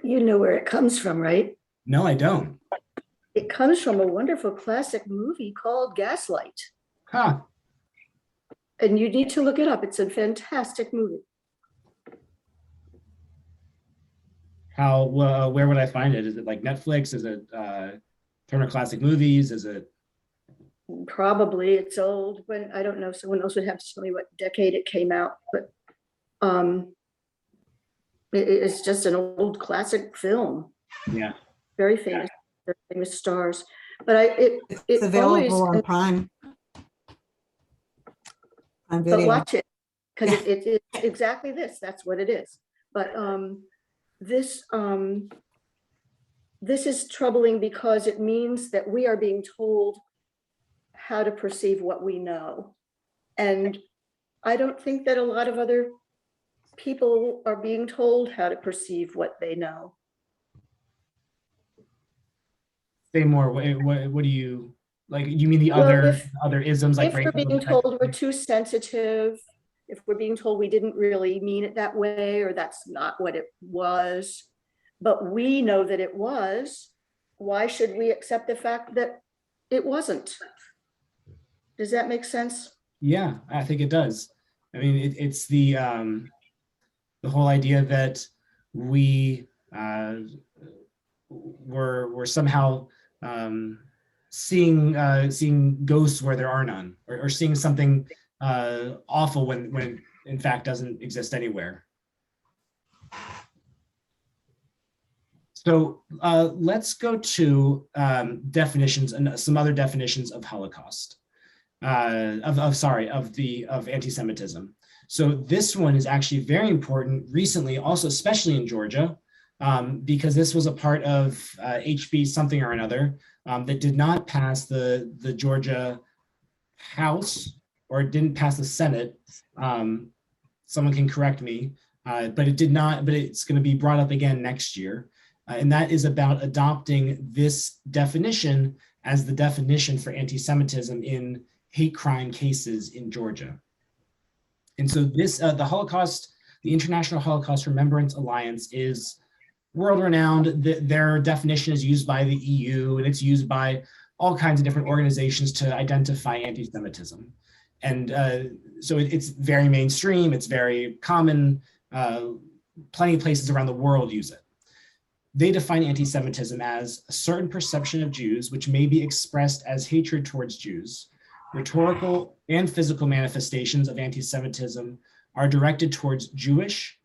You know where it comes from, right? No, I don't. It comes from a wonderful classic movie called Gaslight. Huh. And you need to look it up. It's a fantastic movie. How, where would I find it? Is it like Netflix? Is it Turner Classic Movies? Is it? Probably. It's old, but I don't know. Someone else would have to tell me what decade it came out. But it's just an old classic film. Yeah. Very famous stars. But it's available always on Prime. On but video. watch it, because it's exactly this. That's what it is. But this is troubling, because it means that we are being told how to perceive what we know. And I don't think that a lot of other people are being told how to perceive what they know. Say more. What do you, like, you mean the Well, other isms, like if we're being told we're too sensitive, if we're being told we didn't really mean it that way, or that's not what it was, but we know that it was, why should we accept the fact that it wasn't? Does that make sense? Yeah, I think it does. I mean, it's the whole idea that we we're somehow seeing ghosts where there are none, or seeing something awful when in fact doesn't exist anywhere. So let's go to definitions and some other definitions of Holocaust, of anti-Semitism. So this one is actually very important recently, also especially in Georgia, because this was a part of HB something or another that did not pass the Georgia House, or it didn't pass the Senate. Someone can correct me, but it did not. But it's going to be brought up again next year. And that is about adopting this definition as the definition for anti-Semitism in hate crime cases in Georgia. And so this, the Holocaust, the International Holocaust Remembrance Alliance is world-renowned. Their definition is used by the EU, and it's used by all kinds of different organizations to identify anti-Semitism. And so it's very mainstream, it's very common, plenty of places around the world use it. They define anti-Semitism as a certain perception of Jews which may be expressed as hatred towards Jews. Rhetorical and physical manifestations of anti-Semitism are directed towards Jewish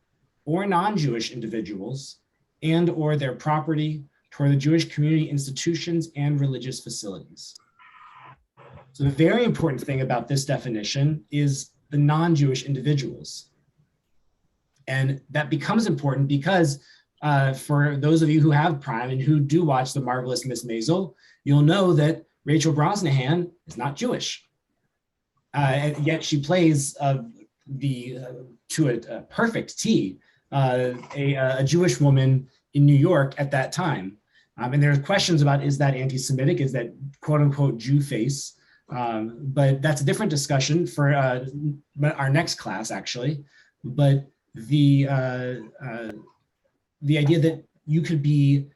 or non-Jewish individuals and or their property, toward the Jewish community institutions and religious facilities. So the very important thing about this definition is the non-Jewish individuals. And that becomes important because for those of you who have Prime and who do watch The Marvelous Miss Maisel, you'll know that Rachel Brosnahan is not Jewish. And yet she plays to a perfect T, a Jewish woman in New York at that time. And there's questions about, is that anti-Semitic? Is that quote unquote Jew face? But that's a different discussion for our next class, actually. But the idea that you could be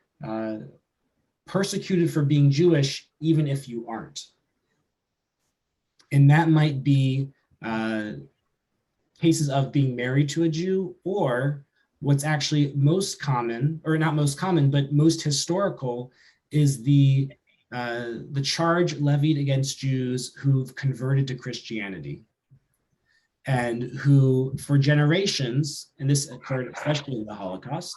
persecuted for being Jewish even if you aren't. And that might be cases of being married to a Jew, or what's actually most common, or not most common, but most historical, is the charge levied against Jews who've converted to Christianity and who for generations, and this occurred especially in the Holocaust,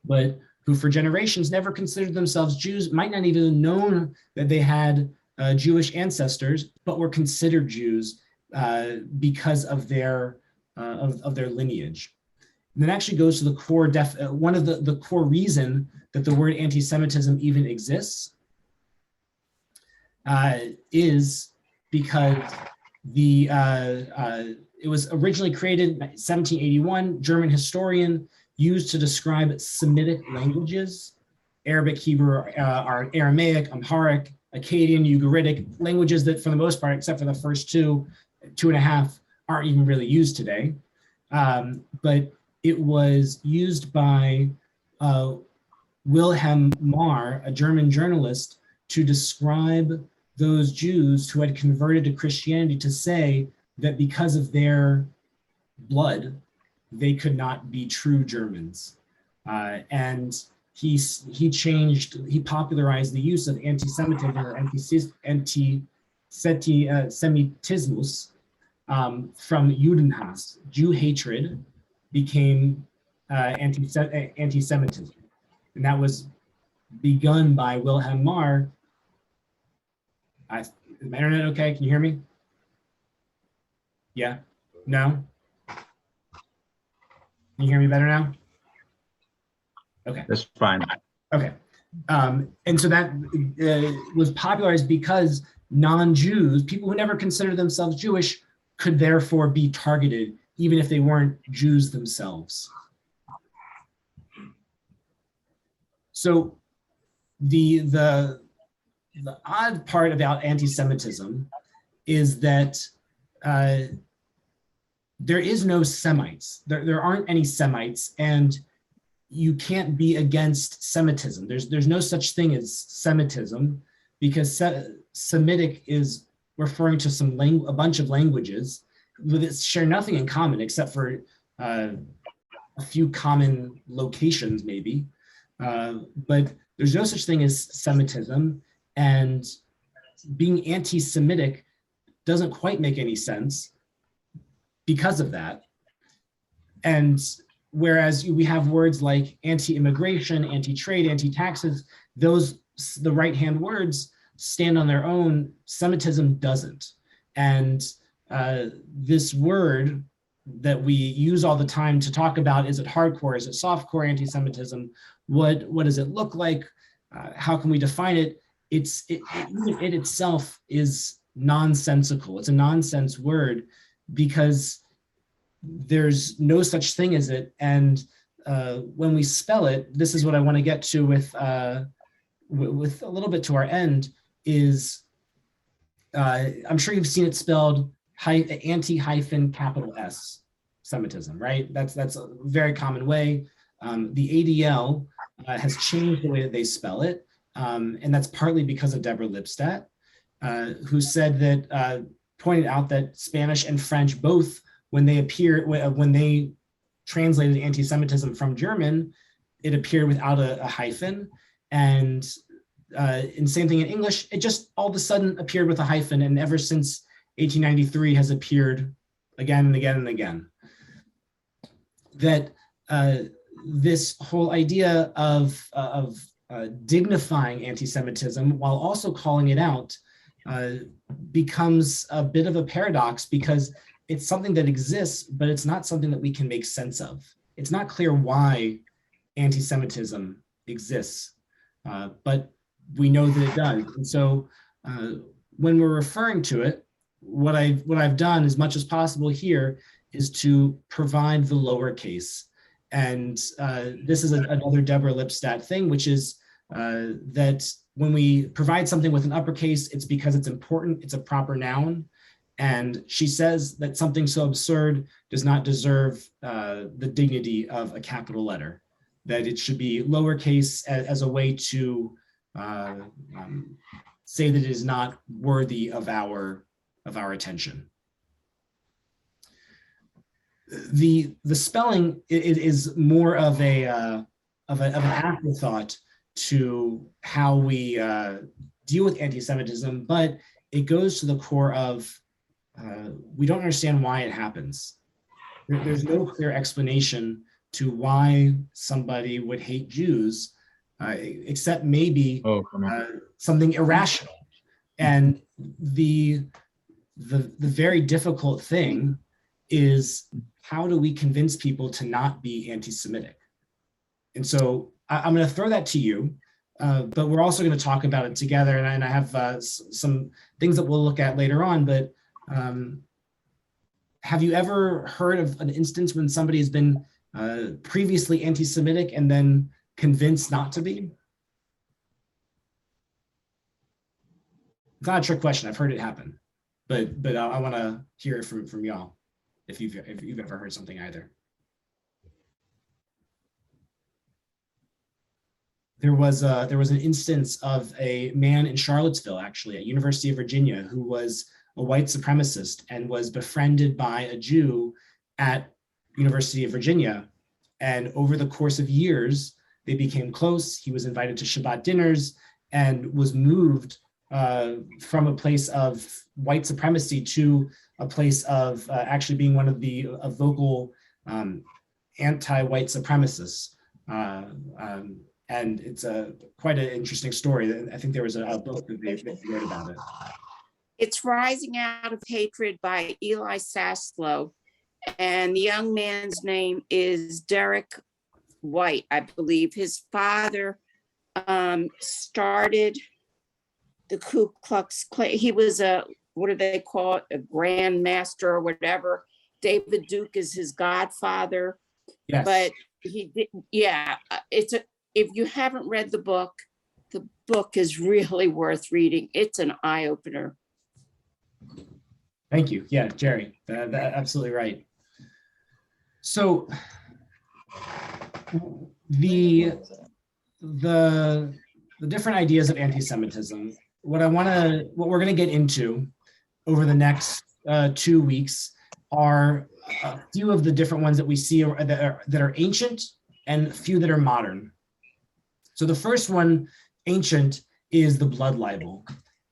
but who for generations never considered themselves Jews, might not even have known that they had Jewish ancestors, but were considered Jews because of their lineage. And that actually goes to the core one of the core reason that the word anti-Semitism even exists is because it was originally created in 1781, German historian, used to describe Semitic languages, Arabic, Hebrew, Aramaic, Amharic, Akkadian, Ugaritic, languages that for the most part, except for the first two and a half, aren't even really used today. But it was used by Wilhelm Marr, a German journalist, to describe those Jews who had converted to Christianity, to say that because of their blood, they could not be true Germans. And he popularized the use of anti-Semitism or anti-Semitismus from Judenhass, Jew hatred, became anti-Semitism. And that was begun by Wilhelm Marr. Is my internet okay? Can you hear me? Yeah? No? Can you hear me better now? Okay. That's fine. Okay. And so that was popularized because non-Jews, people who never considered themselves Jewish, could therefore be targeted even if they weren't Jews themselves. So the odd part about anti-Semitism is that there is no Semites. There aren't any Semites, and you can't be against Semitism. There's no such thing as Semitism, because Semitic is referring to a bunch of languages that share nothing in common except for a few common locations, maybe. But there's no such thing as Semitism, and being anti-Semitic doesn't quite make any sense because of that. And whereas we have words like anti-immigration, anti-trade, anti-taxes, those, the right-hand words, stand on their own. Semitism doesn't. And this word that we use all the time to talk about, is it hardcore, is it softcore anti-Semitism? What does it look like? How can we define it? It itself is nonsensical. It's a nonsense word because there's no such thing as it. And when we spell it, this is what I want to get to with a little bit to our end, is I'm sure you've seen it spelled anti-S Semitism, right? That's a very common way. The ADL has changed the way that they spell it. And that's partly because of Deborah Lipstadt, who said that, pointed out that Spanish and French both, when they translated anti-Semitism from German, it appeared without a hyphen. And same thing in English, it just all of a sudden appeared with a hyphen, and ever since 1893 has appeared again and again and again. That this whole idea of dignifying anti-Semitism while also calling it out becomes a bit of a paradox, because it's something that exists, but it's not something that we can make sense of. It's not clear why anti-Semitism exists, but we know that it does. And so when we're referring to it, what I've done as much as possible here is to provide the lowercase. And this is another Deborah Lipstadt thing, which is that when we provide something with an uppercase, it's because it's important, it's a proper noun. And she says that something so absurd does not deserve the dignity of a capital letter, that it should be lowercase as a way to say that it is not worthy of our attention. The spelling is more of an afterthought to how we deal with anti-Semitism, but it goes to the core of we don't understand why it happens. There's no clear explanation to why somebody would hate Jews, except maybe something irrational. And the very difficult thing is, how do we convince people to not be anti-Semitic? And so I'm going to throw that to you, but we're also going to talk about it together. And I have some things that we'll look at later on, but have you ever heard of an instance when somebody has been previously anti-Semitic and then convinced not to be? It's not a trick question. I've heard it happen, but I want to hear it from y'all if you've ever heard something either. There was an instance of a man in Charlottesville, actually, at University of Virginia, who was a white supremacist and was befriended by a Jew at University of Virginia. And over the course of years, they became close. He was invited to Shabbat dinners and was moved from a place of white supremacy to a place of actually being one of the vocal anti-white supremacists. And it's quite an interesting story. I think there was a book that they wrote about it. It's Rising Out of Hatred by Eli Saslow. And the young man's name is Derek White, I believe. His father started the Ku Klux Klan. He was what do they call it? A Grand Master or whatever. David Duke is his godfather. Yes. But he didn't, yeah, if you haven't read the book is really worth reading. It's an eye-opener. Thank you. Yeah, Jerry, that's absolutely right. So the different ideas of anti-Semitism, what we're going to get into over the next 2 weeks are a few of the different ones that we see that are ancient and a few that are modern. So the first one, ancient, is the blood libel.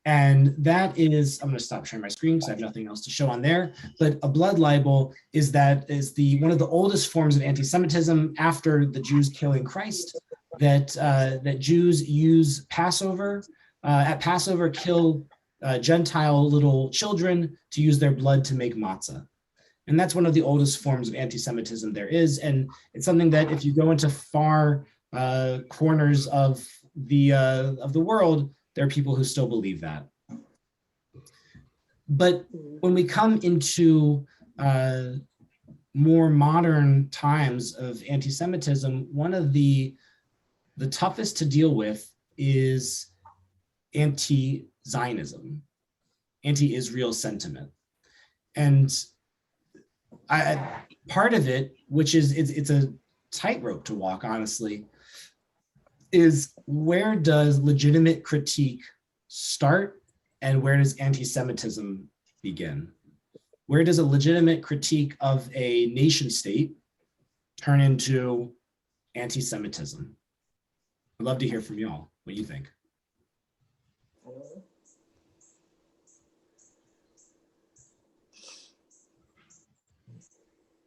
And that is, I'm going to stop sharing my screen because I have nothing else to show on there. But a blood libel is one of the oldest forms of anti-Semitism after the Jews killing Christ. That Jews use Passover, at Passover kill Gentile little children to use their blood to make matzah. And that's one of the oldest forms of anti-Semitism there is. And it's something that if you go into far corners of the world, there are people who still believe that. But when we come into more modern times of anti-Semitism, one of the toughest to deal with is anti-Zionism, anti-Israel sentiment. And part of it, which is it's a tightrope to walk, honestly, is where does legitimate critique start and where does anti-Semitism begin? Where does a legitimate critique of a nation state turn into anti-Semitism? I'd love to hear from y'all. What do you think?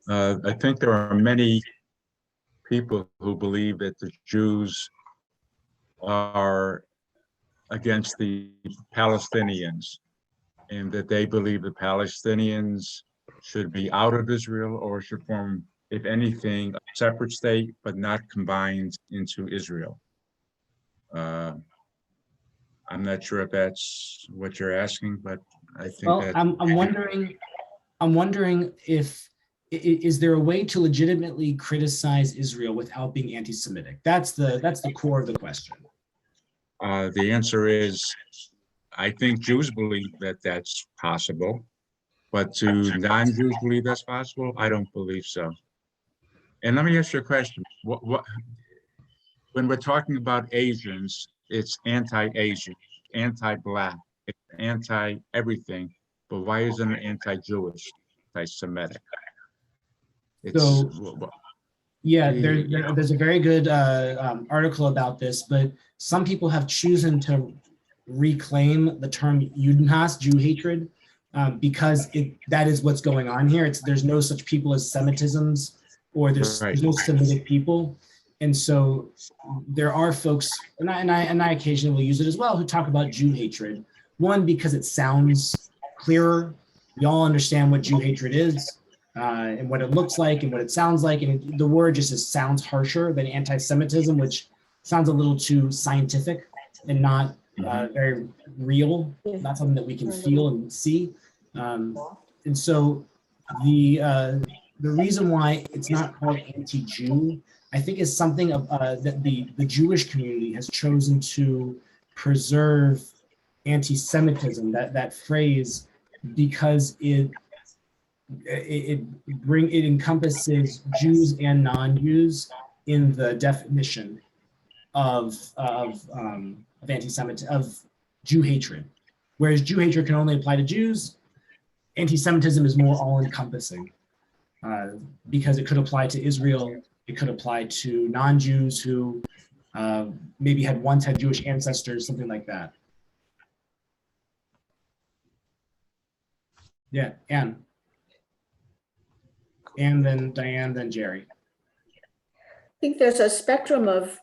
I think there are many people who believe that the Jews are against the Palestinians and that they believe the Palestinians should be out of Israel or should form, if anything, a separate state, but not combined into Israel. I'm not sure if that's what you're asking, but I think well, that I'm wondering if is there a way to legitimately criticize Israel without being anti-Semitic? That's the core of the question. The answer is, I think Jews believe that that's possible, but to non-Jews believe that's possible? I don't believe so. And let me ask you a question. When we're talking about Asians, it's anti-Asian, anti-Black, it's anti-everything, but why isn't it anti-Jewish, anti-Semitic? Yeah, there's a very good article about this, but some people have chosen to reclaim the term Judenhass, Jew hatred, because that is what's going on here. There's no such people as Semitisms, or there's no Semitic people. And so there are folks, and I occasionally will use it as well, who talk about Jew hatred. One, because it sounds clearer. We all understand what Jew hatred is. And what it looks like and what it sounds like. And the word just sounds harsher than anti-Semitism, which sounds a little too scientific and not very real, not something that we can feel and see. And so the reason why it's not called anti-Jew, I think is something that the Jewish community has chosen to preserve anti-Semitism, that phrase, because it encompasses Jews and non-Jews in the definition of anti-Semitism, of Jew hatred. Whereas Jew hatred can only apply to Jews, anti-Semitism is more all-encompassing because it could apply to Israel, it could apply to non-Jews who maybe once had Jewish ancestors, something like that. Yeah, Anne. And then Diane, then Jerry. I think there's a spectrum of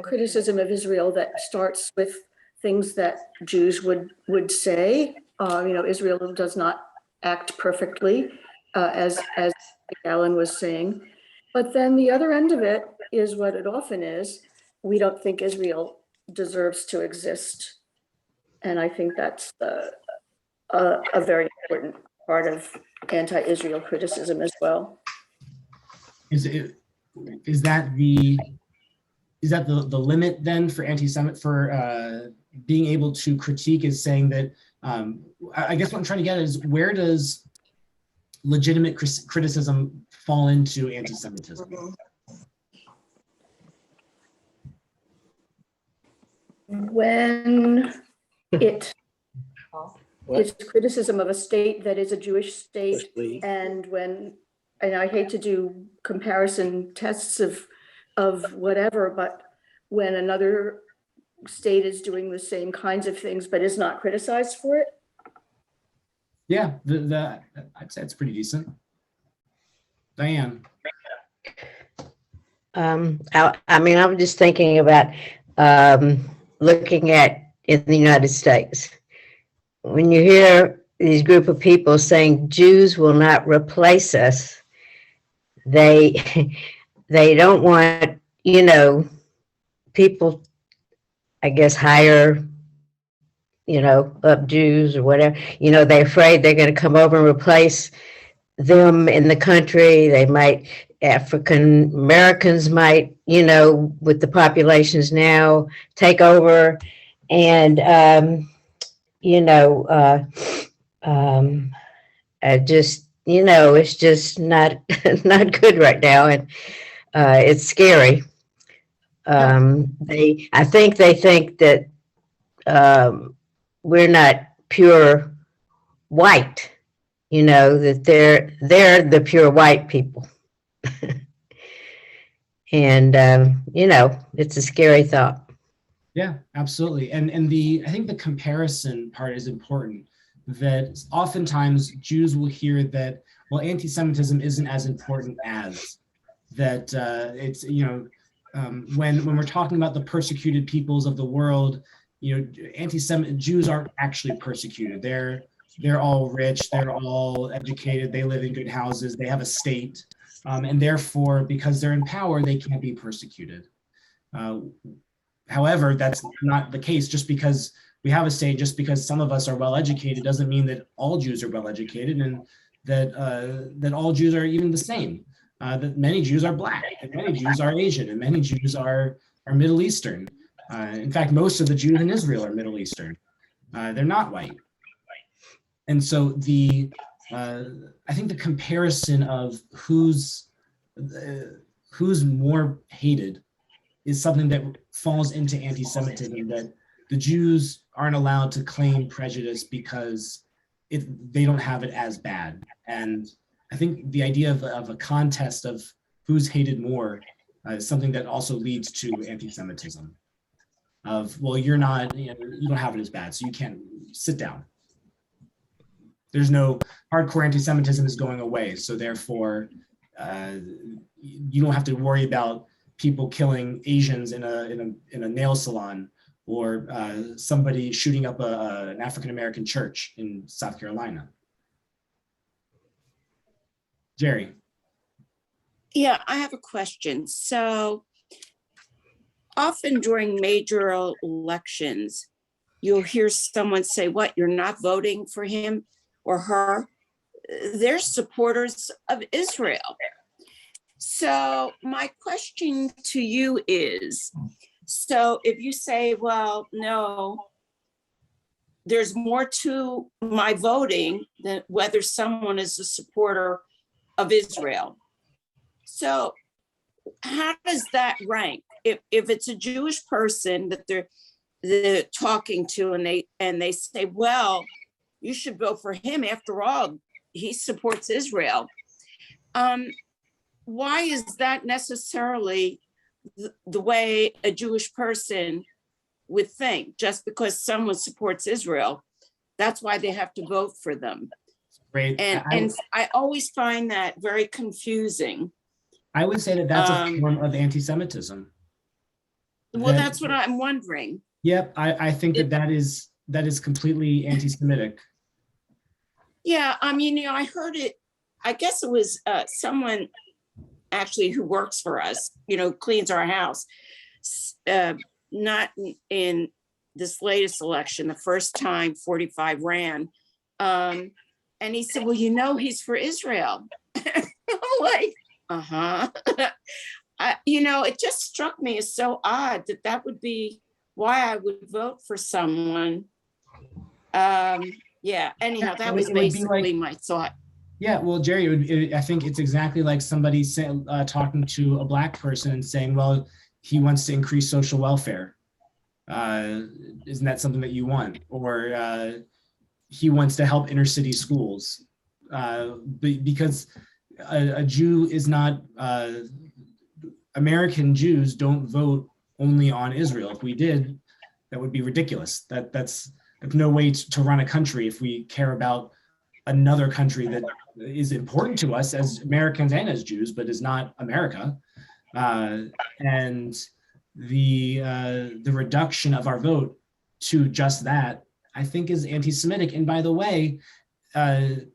criticism of Israel that starts with things that Jews would say. Israel does not act perfectly, as Alan was saying. But then the other end of it is what it often is. We don't think Israel deserves to exist. And I think that's a very important part of anti-Israel criticism as well. Is that the limit then for anti-Semit, for being able to critique, is saying that I guess what I'm trying to get at is, where does legitimate criticism fall into anti-Semitism? when it What? is criticism of a state that is a Jewish state, Yes, please. and I hate to do comparison tests of whatever, but when another state is doing the same kinds of things but is not criticized for it. Yeah, I'd say it's pretty decent. Diane. I mean, I'm just thinking about looking at in the United States. When you hear these group of people saying Jews will not replace us, they don't want, people, I guess, hire, up Jews or whatever. They're afraid they're going to come over and replace them in the country. They might, African Americans might, with the populations now, take over. And, just, it's just not good right now. And it's scary. I think they think that we're not pure white, that they're the pure white people. And, it's a scary thought. Yeah, absolutely. And I think the comparison part is important, that oftentimes Jews will hear that, well, anti-Semitism isn't as important as that. It's, when we're talking about the persecuted peoples of the world, anti-Semit Jews aren't actually persecuted. They're all rich, they're all educated, they live in good houses, they have a state, and therefore, because they're in power, they can't be persecuted. However, that's not the case. Just because we have a state, just because some of us are well educated, doesn't mean that all Jews are well educated, and that all Jews are even the same. That many Jews are Black, and many Jews are Asian, and many Jews are Middle Eastern. In fact, most of the Jews in Israel are Middle Eastern. They're not white. And so I think the comparison of who's more hated is something that falls into anti-Semitism, that the Jews aren't allowed to claim prejudice because they don't have it as bad. And I think the idea of a contest of who's hated more is something that also leads to anti-Semitism. Of, well, you're not, you don't have it as bad, so you can't sit down. There's no hardcore anti-Semitism is going away, so therefore you don't have to worry about people killing Asians in a nail salon, or somebody shooting up an African American church in South Carolina. Jerry. Yeah, I have a question. So often during major elections, you'll hear someone say, what, you're not voting for him or her? They're supporters of Israel. So my question to you is, so if you say, well, no, there's more to my voting than whether someone is a supporter of Israel. So how does that rank? If it's a Jewish person that they're talking to, and they say, well, you should vote for him. After all, he supports Israel. Why is that necessarily the way a Jewish person would think? Just because someone supports Israel, that's why they have to vote for them. Great. And I always find that very confusing. I would say that that's a form of anti-Semitism. Well, that's what I'm wondering. Yep, I think that is completely anti-Semitic. Yeah, I mean, I heard it, I guess it was someone actually who works for us, cleans our house, not in this latest election, the first time 45 ran. And he said, well, he's for Israel. I'm like, uh-huh. It just struck me as so odd that would be why I would vote for someone. Yeah, anyhow, that was basically my thought. Yeah, well, Jerry, I think it's exactly like somebody talking to a Black person and saying, well, he wants to increase social welfare. Isn't that something that you want? Or he wants to help inner city schools because a Jew is not, American Jews don't vote only on Israel. If we did, that would be ridiculous. That's no way to run a country if we care about another country that is important to us as Americans and as Jews, but is not America. And the reduction of our vote to just that, I think, is anti-Semitic. And by the way, you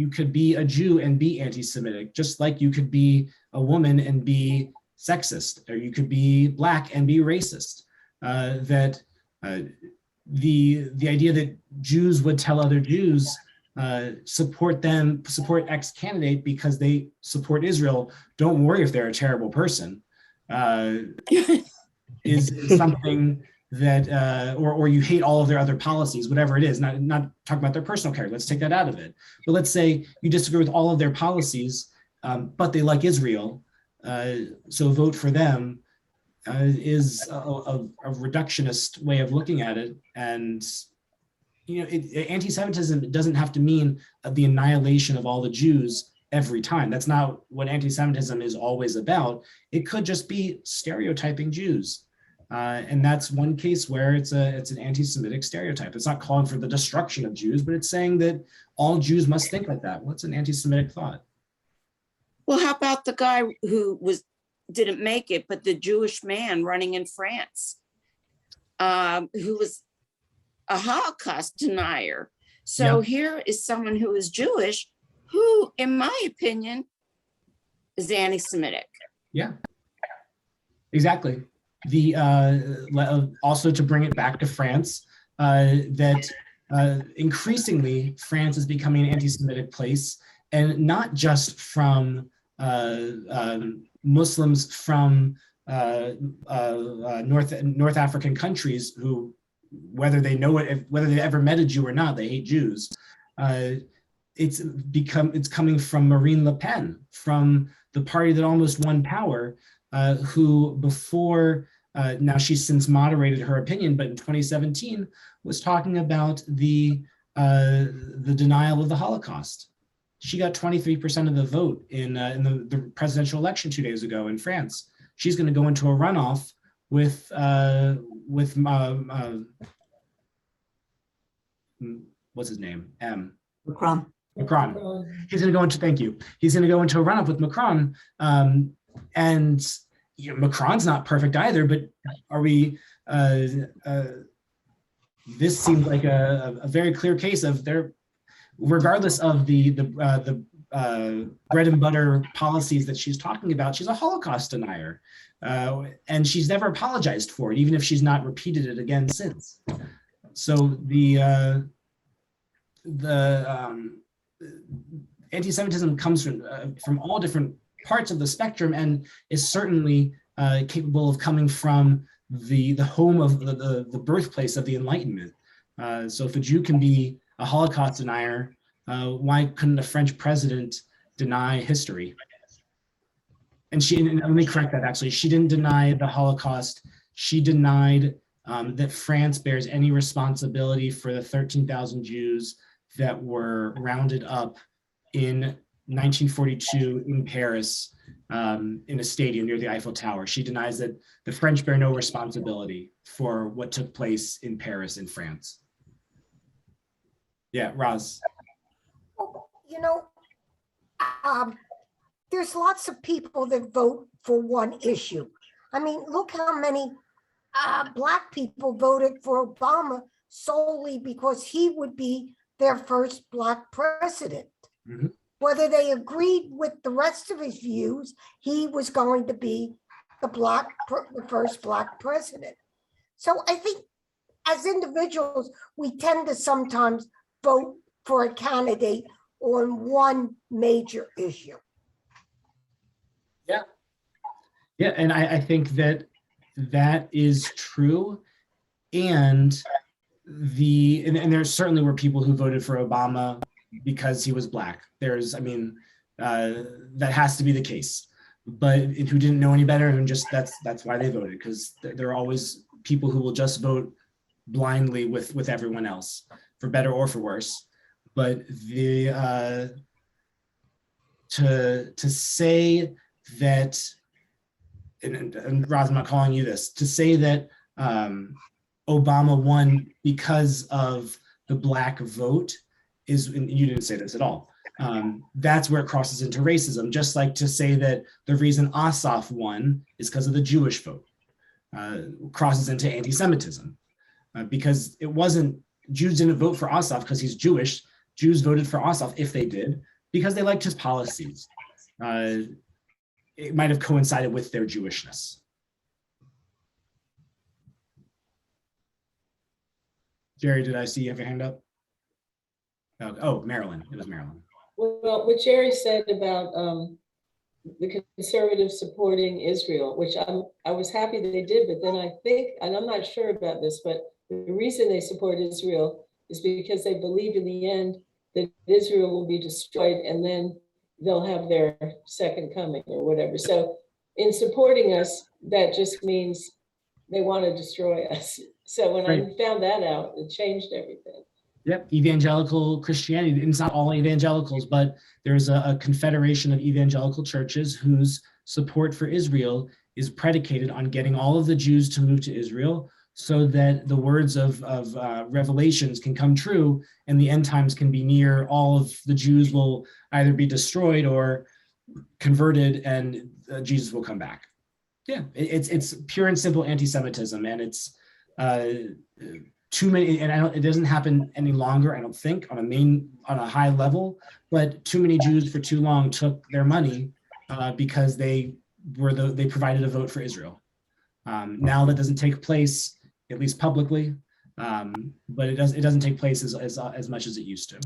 could be a Jew and be anti-Semitic, just like you could be a woman and be sexist, or you could be Black and be racist. The idea that Jews would tell other Jews, support X candidate because they support Israel, don't worry if they're a terrible person, is something that, or you hate all of their other policies, whatever it is, not talking about their personal character, let's take that out of it. But let's say you disagree with all of their policies, but they like Israel, so vote for them, is a reductionist way of looking at it. And anti-Semitism doesn't have to mean the annihilation of all the Jews every time. That's not what anti-Semitism is always about. It could just be stereotyping Jews. And that's one case where it's an anti-Semitic stereotype. It's not calling for the destruction of Jews, but it's saying that all Jews must think like that. What's an anti-Semitic thought? Well, how about the guy who didn't make it, but the Jewish man running in France, who was a Holocaust denier. So here is someone who is Jewish, who, in my opinion, is anti-Semitic. Yeah, exactly. Also to bring it back to France, that increasingly France is becoming an anti-Semitic place, and not just from Muslims from North African countries who, whether they know it, whether they ever met a Jew or not, they hate Jews. It's coming from Marine Le Pen, from the party that almost won power, who before, now she's since moderated her opinion, but in 2017 was talking about the denial of the Holocaust. She got 23% of the vote in the presidential election 2 days ago in France. She's going to go into a runoff with what's his name? Macron. He's going to go into, thank you. He's going to go into a runoff with Macron. And Macron's not perfect either, but are we, this seems like a very clear case of regardless of the bread and butter policies that she's talking about, she's a Holocaust denier. And she's never apologized for it, even if she's not repeated it again since. So the anti-Semitism comes from all different parts of the spectrum, and is certainly capable of coming from the home of the birthplace of the Enlightenment. So if a Jew can be a Holocaust denier, why couldn't a French president deny history? And let me correct that, actually. She didn't deny the Holocaust. She denied that France bears any responsibility for the 13,000 Jews that were rounded up in 1942 in Paris, in a stadium near the Eiffel Tower. She denies that the French bear no responsibility for what took place in Paris in France. Yeah, Roz. There's lots of people that vote for one issue. I mean, look how many Black people voted for Obama solely because he would be their first Black president. Mm-hmm. Whether they agreed with the rest of his views, he was going to be the first Black president. So I think as individuals, we tend to sometimes vote for a candidate on one major issue. Yeah, and I think that is true. And there certainly were people who voted for Obama because he was Black. That has to be the case. but who didn't know any better, and just that's why they voted, because there are always people who will just vote blindly with everyone else, for better or for worse. But to say that, and Roz, I'm not calling you this, to say that Obama won because of the black vote is, and you didn't say this at all. That's where it crosses into racism, just like to say that the reason Ossoff won is because of the Jewish vote, crosses into anti-Semitism, because it wasn't, Jews didn't vote for Ossoff because he's Jewish. Jews voted for Ossoff, if they did, because they liked his policies. It might have coincided with their Jewishness. Jerry, did I see you have your hand up? Oh, Marilyn, it was Marilyn. Well, what Jerry said about the conservatives supporting Israel, which I was happy that they did, but then I think, and I'm not sure about this, but the reason they support Israel is because they believe in the end that Israel will be destroyed and then they'll have their second coming or whatever. So in supporting us, that just means they want to destroy us. So when I found that out, it changed everything. Yep, evangelical Christianity. It's not all evangelicals, but there's a confederation of evangelical churches whose support for Israel is predicated on getting all of the Jews to move to Israel, so that the words of Revelations can come true and the end times can be near. All of the Jews will either be destroyed or converted, and Jesus will come back. Yeah, it's pure and simple anti-Semitism, and it's too many, and it doesn't happen any longer, I don't think, on a high level, but too many Jews for too long took their money because they provided a vote for Israel. Now that doesn't take place, at least publicly, but it doesn't take place as much as it used to.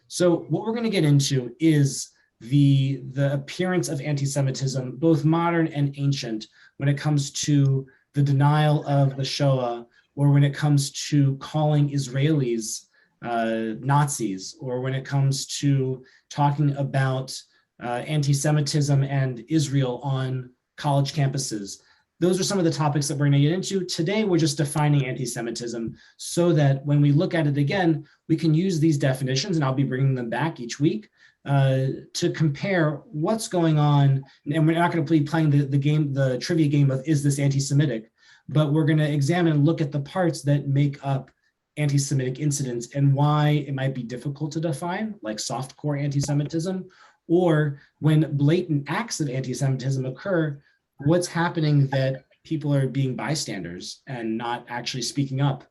So what we're going to get into is the appearance of anti-Semitism, both modern and ancient, when it comes to the denial of the Shoah, or when it comes to calling Israelis Nazis, or when it comes to talking about anti-Semitism and Israel on college campuses. Those are some of the topics that we're going to get into. Today, we're just defining anti-Semitism so that when we look at it again, we can use these definitions, and I'll be bringing them back each week to compare what's going on. And we're not going to be playing the trivia game of, is this anti-Semitic? But we're going to examine and look at the parts that make up anti-Semitic incidents and why it might be difficult to define, like softcore anti-Semitism, or when blatant acts of anti-Semitism occur, what's happening that people are being bystanders and not actually speaking up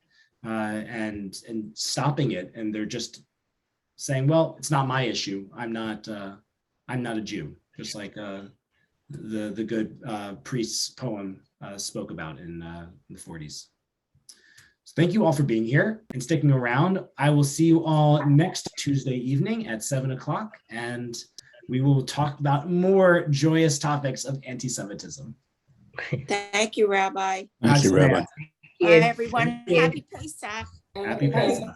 and stopping it, and they're just saying, well, it's not my issue. I'm not a Jew, just like the good priest's poem spoke about in the 40s. So thank you all for being here and sticking around. I will see you all next Tuesday evening at 7 o'clock, and we will talk about more joyous topics of anti-Semitism. Thank you, Rabbi. Thank you, Rabbi. Bye, everyone. Happy Pesach. Happy Pesach.